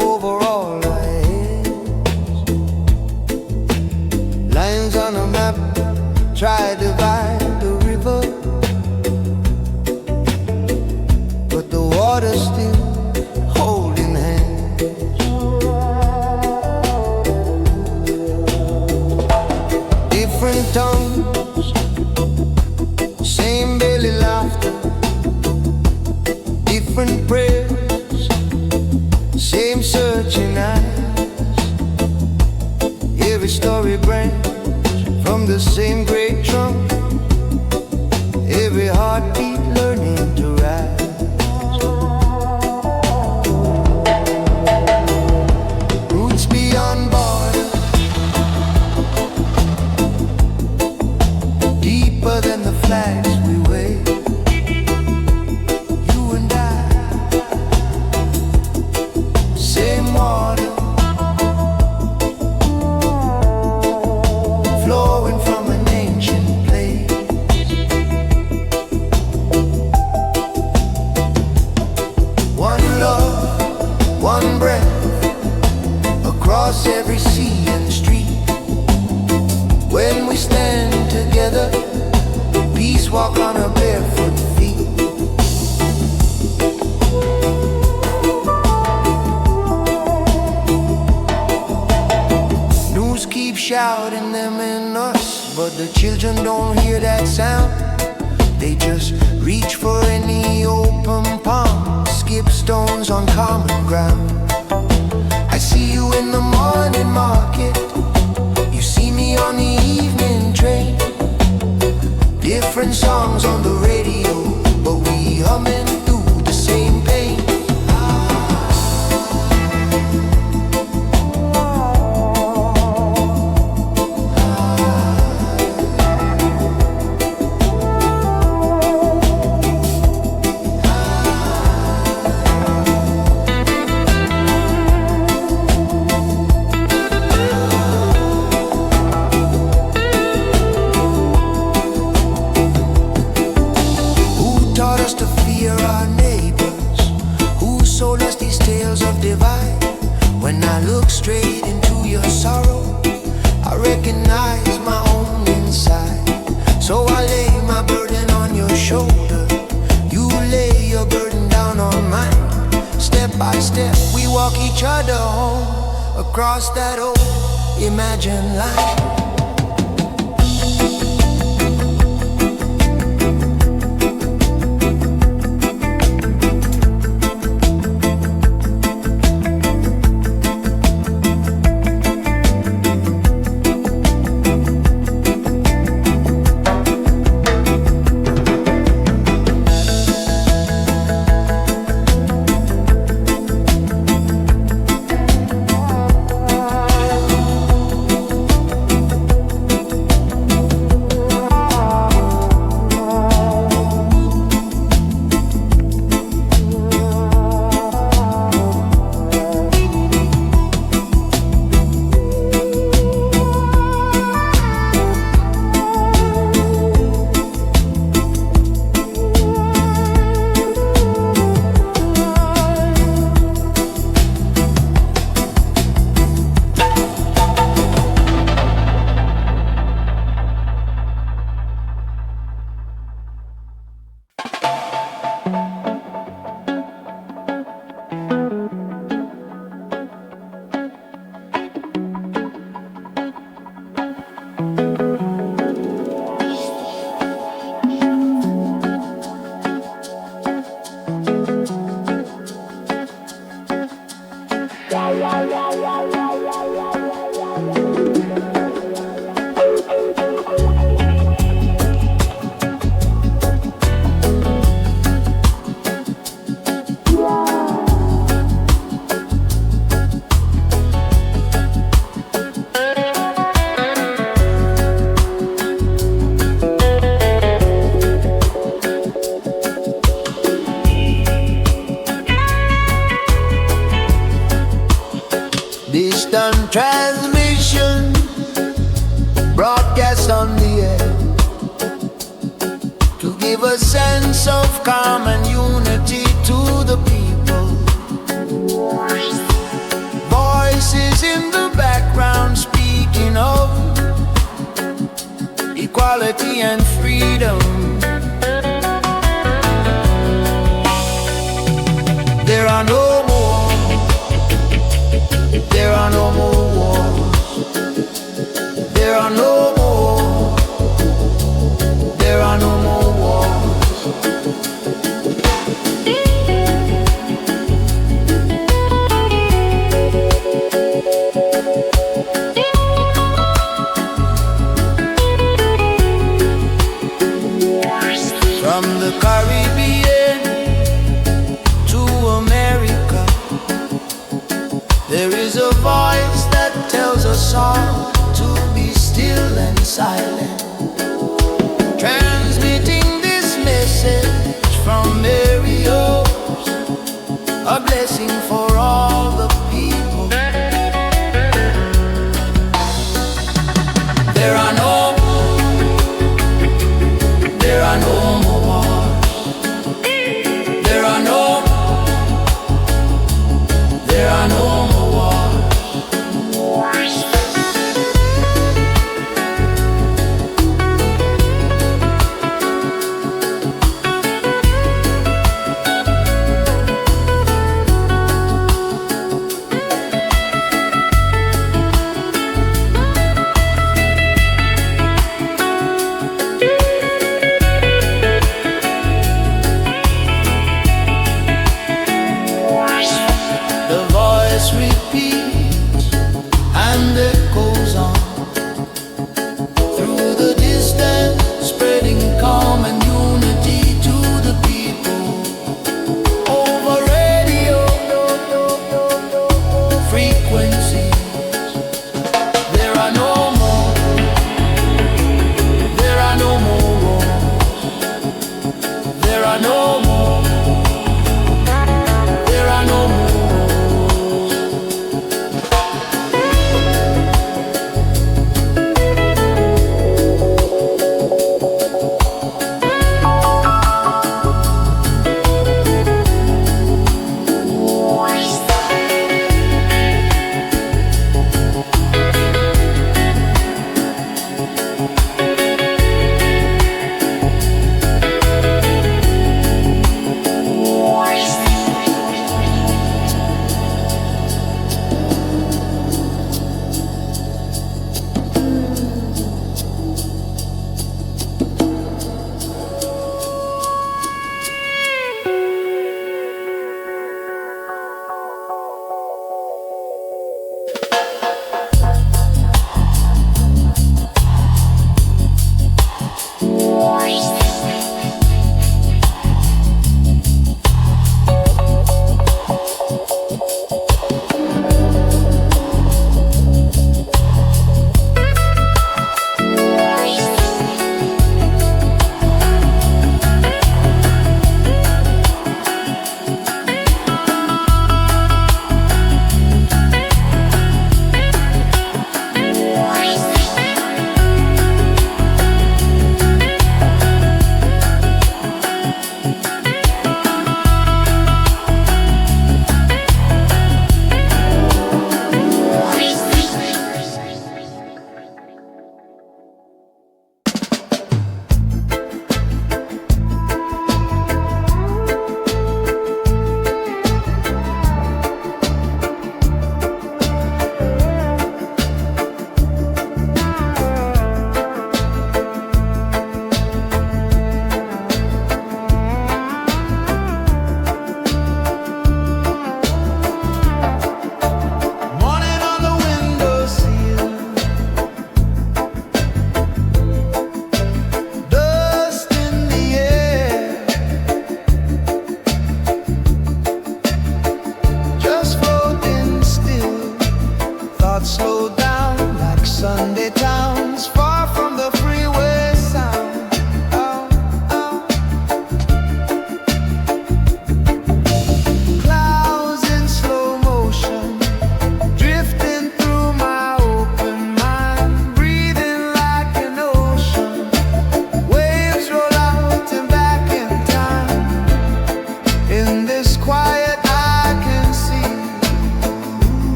A: over all our heads. Lines on a map try to divide the river, but the water's still holding hands. Different tongues, same belly laughter, different prayers, same searching eyes. Every story branch from the same great trunk, every heartbeat learning to rise. Roots beyond borders, deeper than the flags we wave. You and I, same water, flowing from an ancient place. One love, one breath, across every sea and street. When we stand together, peace walk on our barefoot feet. News keeps shouting them in us, but the children don't hear that sound. They just reach for any open palm, skip stones on common ground. I see you in the morning market, you see me on the evening train. Different songs on the radio, but we humming through the same pain. When I look straight into your sorrow, I recognize my own inside. So I lay my burden on your shoulder, you lay your burden down on mine. Step by step we walk each other home, across that old imagined line. Distant transmission broadcast on the air to give a sense of calm and unity to the people. Voices in the background speaking of equality and freedom. There are no more, there are no more wars. There are no more, there are no more wars. From the Caribbean to America, there is a voice that tells us all to be still and silent, transmitting this message from Mario's, a blessing for all the people. There are no more wars. There are no more wars.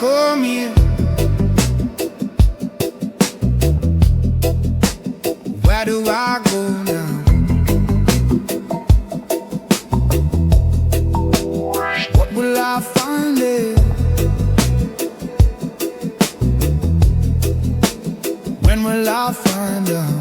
A: come here? Where do I go now? What will I find there? When will I find out?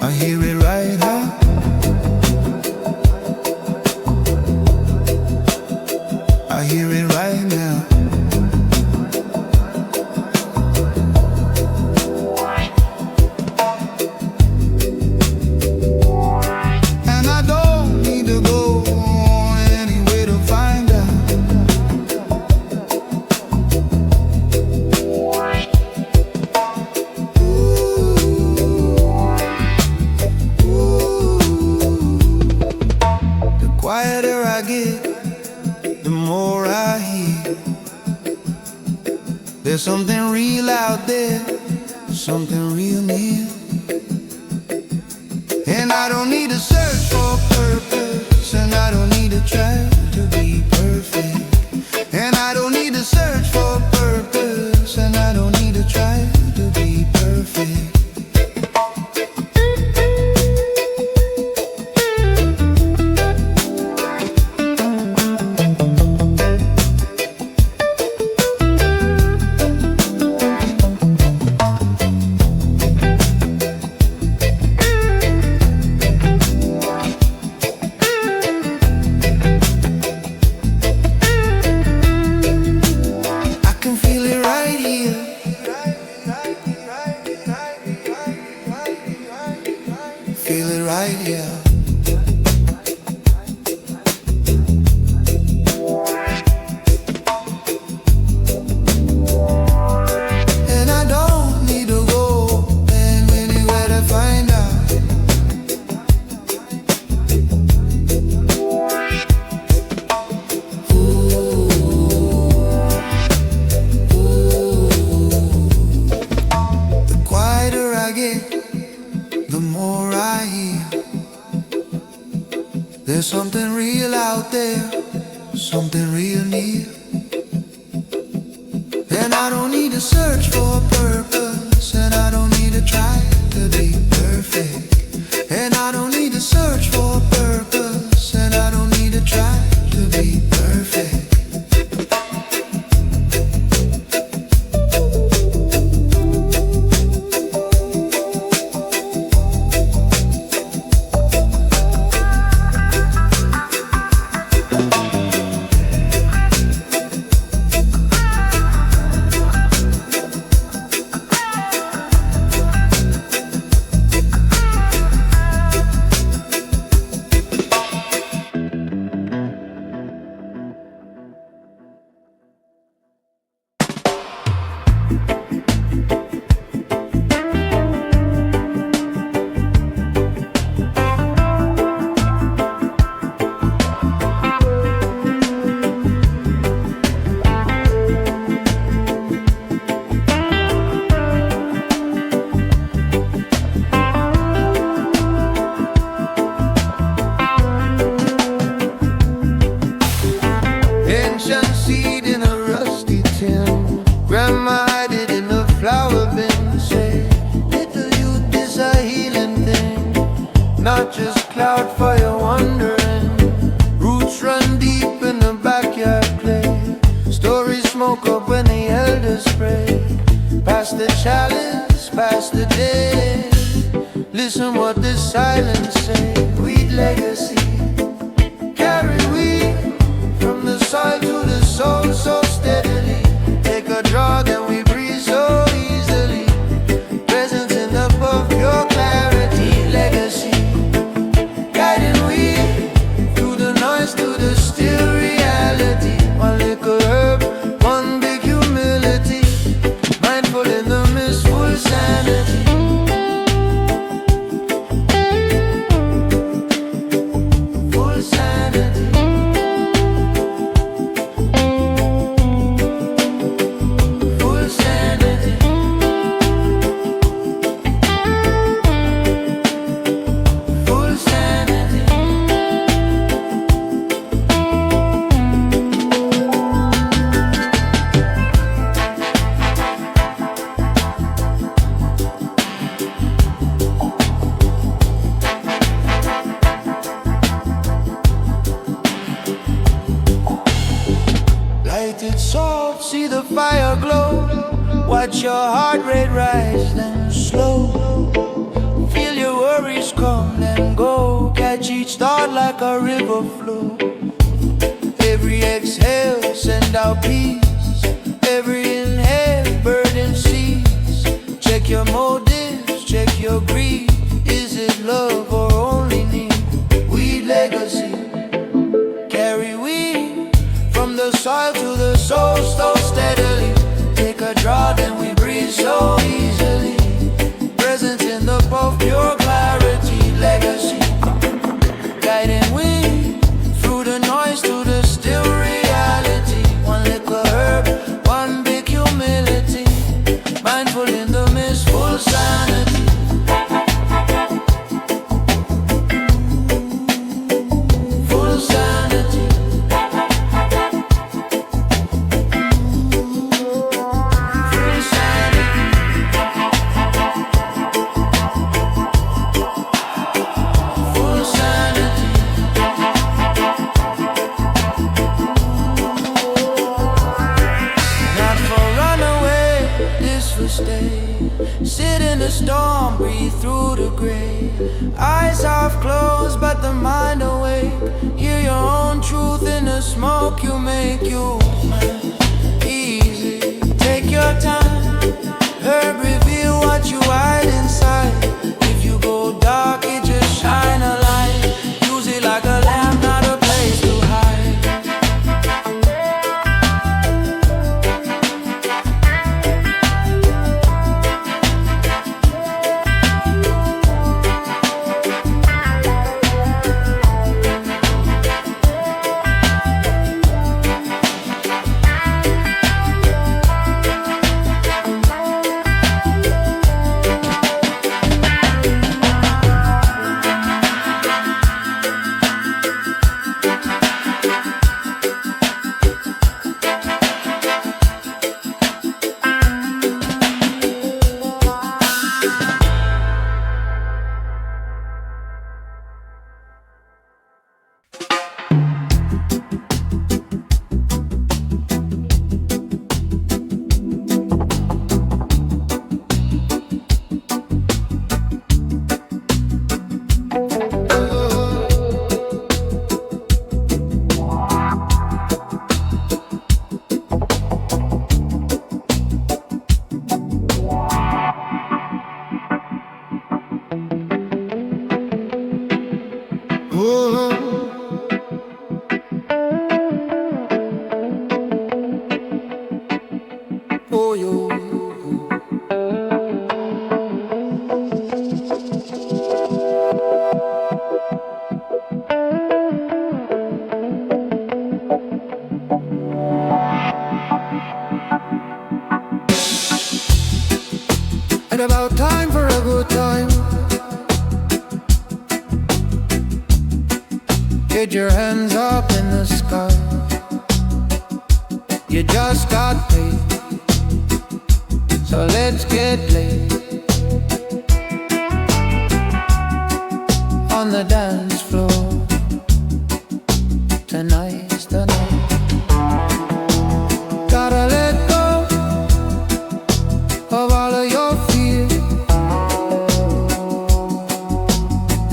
A: I hear it right now. I hear it right now. And I don't need to go anywhere to find out. The quieter I get, the more I hear. There's something real out there, something real near. And I don't need to search for purpose, and I don't need to try to be perfect. And I don't need to search for purpose, and I don't need to try to be perfect. Feel it right here. And I don't need to go anywhere to find out. The quieter I get, the more I hear. There's something real out there, something real near. And I don't need to search for a purpose, and I don't need to try to be perfect. And I don't need to search for a purpose, and I don't need to try to be perfect. Not just cloud fire wandering. Roots run deep in the backyard play. Stories smoke up when the elders pray. Pass the chalice, pass the day. Listen what the silence say. Weed legacy, carry weed from the soil to the soul so steadily. Take a draw, then we breathe so easily. Presence in the puff, pure clarity. Legacy, guiding we through the noise to the still reality. One little herb, one big humility. Mindful in the mist, full sanity. watch your heart rate rise, then slow. Feel your worries come, then go. Catch each thought like a river flow. Every exhale, send out peace. Every inhale, burden cease. Check your motives, check your greed. Is it love or only need? Weed legacy, carry weed from the soil to the soul, so steadily. Take a draw, then we breathe so easily. Presence in the puff, pure clarity, legacy. Guiding we through the noise to the still reality. One little herb, one big humility. Mindful in the mist, full sanity. Full sanity. Full sanity. Full sanity. Not for runaway, this for stay. Sit in the storm, breathe through the gray. Eyes half closed, but the mind awake. Hear your own truth in the smoke you make. You easy, take your time. Herb reveal what you hide inside. If you go dark, it just shine a light. Use it like a lamp, not a place to hide. Oh, yo. And about time for a good time. Get your hands up in the sky. You just got paid, so let's get laid on the dance floor. Tonight's the night. Gotta let go of all of your fear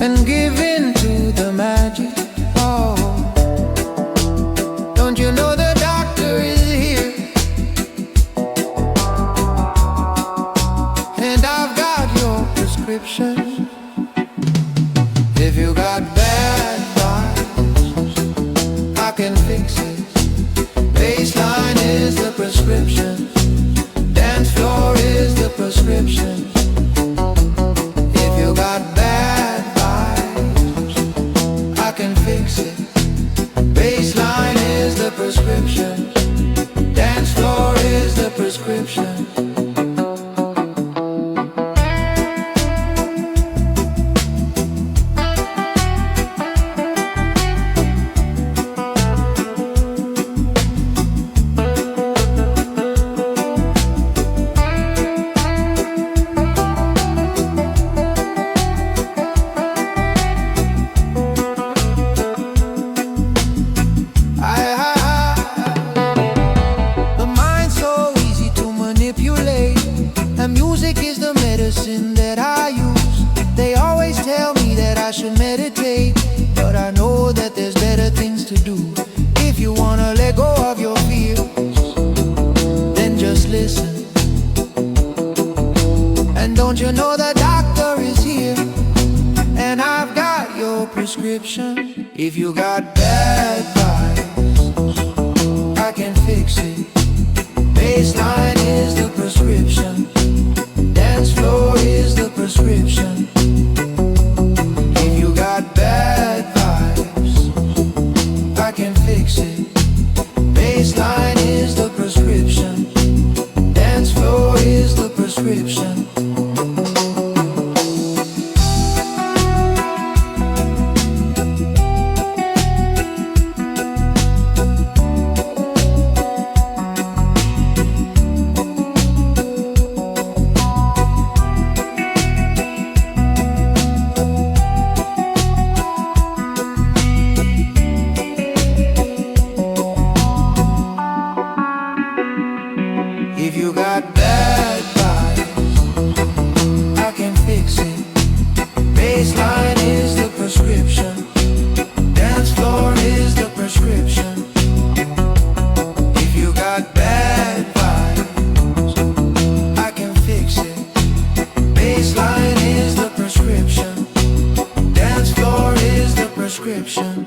A: and give in to the magic. Oh, don't you know the doctor is here? And I've got your prescription. If you got bad vibes, I can fix it. Baseline is the prescription. Dance floor is the prescription. If you got bad vibes, I can fix it. Baseline is the prescription. Dance floor is the prescription. Music is the medicine that I use. They always tell me that I should meditate, but I know that there's better things to do. If you wanna let go of your fears, then just listen. And don't you know the doctor is here, and I've got your prescription. If you got bad vibes, I can fix it. Bassline is the prescription. Dance floor is the prescription. If you got bad vibes, I can fix it. Bassline is the prescription. Dance floor is the prescription. If you got bad vibes, I can fix it. Bassline is the prescription. Dance floor is the prescription. If you got bad vibes, I can fix it. Bassline is the prescription. Dance floor is the prescription.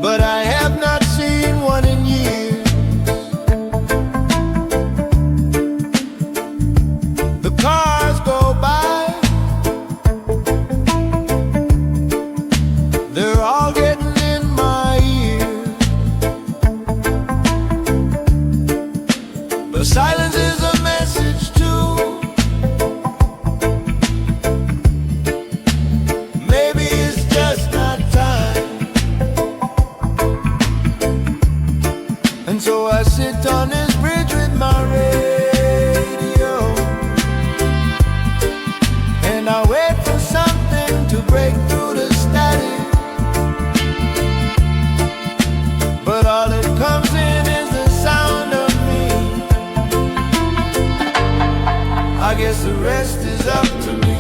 A: But I have not seen one in years. The cars go by, they're all getting in my ear. But silence is a message too. Maybe it's just not time. And so I sit on this bridge with my radio, and I wait for something to break through the static. But all that comes in is the sound of me. I guess the rest is up to me.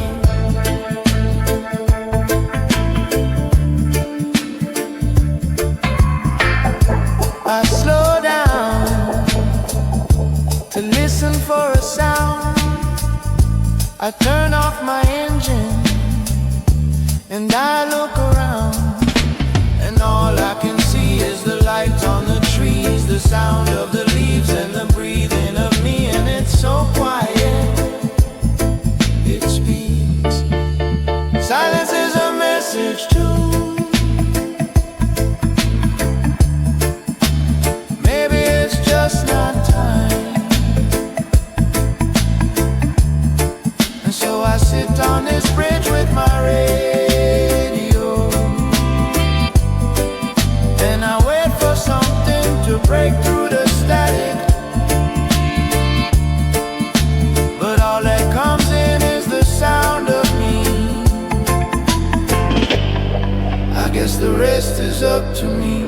A: I slow down to listen for a sound. I turn off my engine and I look around, and all I can see is the lights on the trees, the sound of the leaves and the breathing of me. And it's so quiet, it speaks. Silence is a message too. Just not time. And so I sit on this bridge with my radio, and I wait for something to break through the static. But all that comes in is the sound of me. I guess the rest is up to me.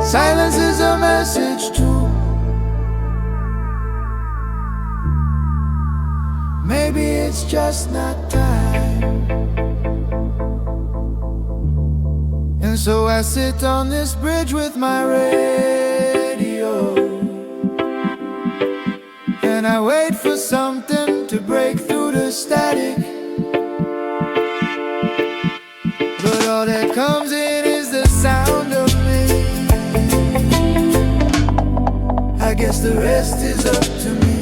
A: Silence is a message too. Maybe it's just not time. And so I sit on this bridge with my radio, and I wait for something to break through the static. But all that comes in is the sound of me. I guess the rest is up to me.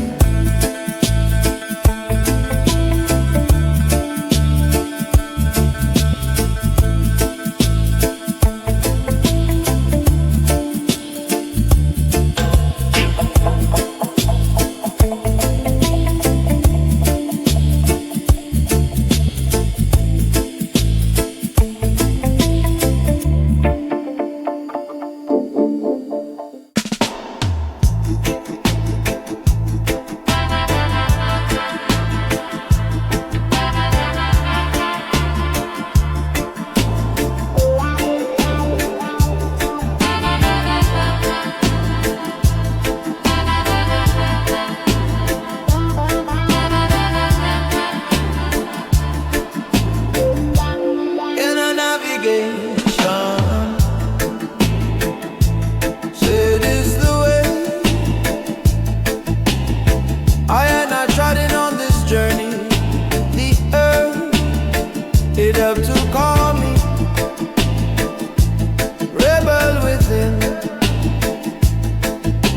A: Up to call me rebel within,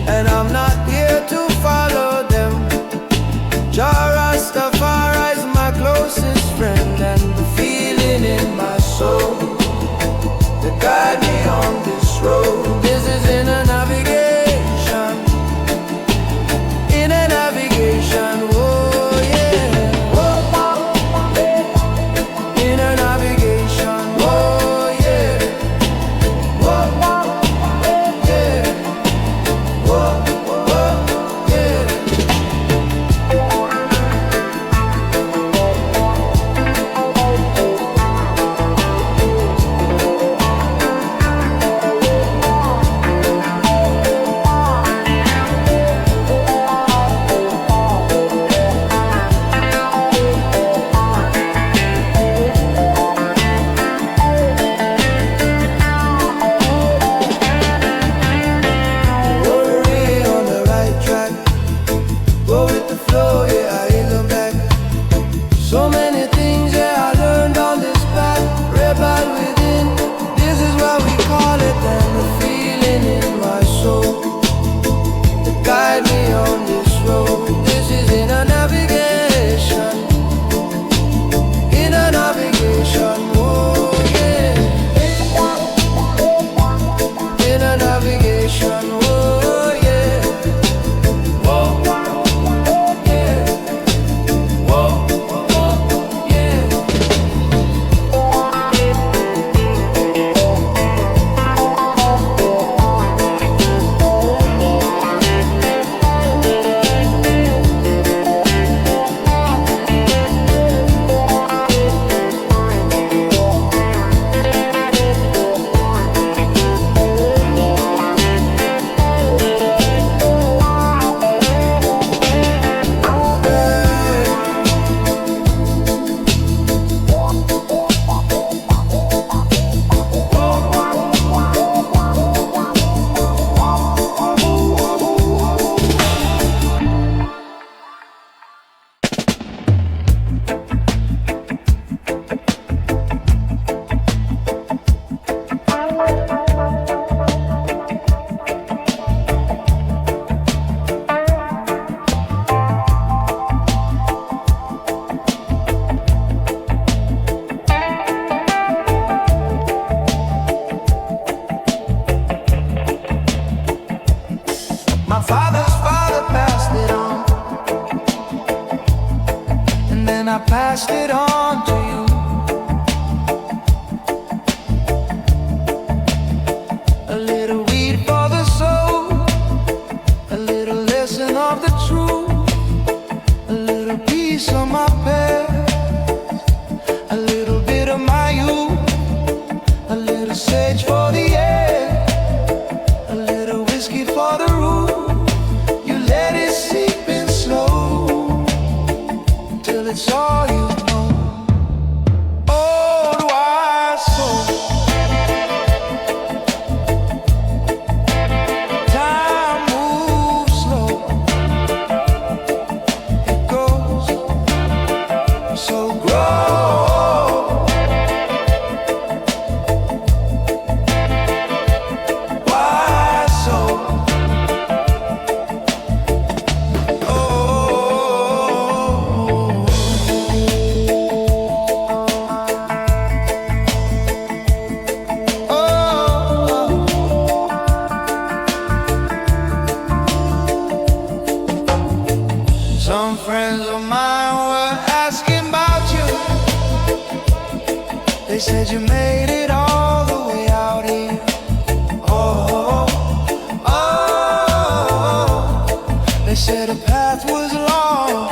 A: and I'm not here to follow them. Rasta is my closest friend, and the feeling in my soul that guide me on this road. This is in a navigation, in a navigation. Oh yeah. So many things, yeah, I learned on this path. Rebel within, this is what we call it. And the feeling in my soul that guide me on this road. This is in a navigation, in a navigation. Oh yeah, in a navigation. Oh yeah, whoa, yeah, whoa. My father's father passed it on, and then I passed it on to you. A little weed for the soul, a little lesson of the truth, a little piece of my past, a little bit of my youth, a little sage for the air, that's all you know. Old wise soul, time moves slow. It goes so grow. Wise soul. Some friends of mine were asking about you. They said you made it all the way out here. Oh, oh, they said the path was long,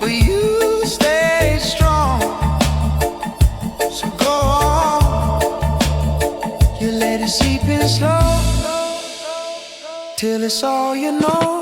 A: but you stayed strong. So go on, you let it seep in slow, till it's all you know.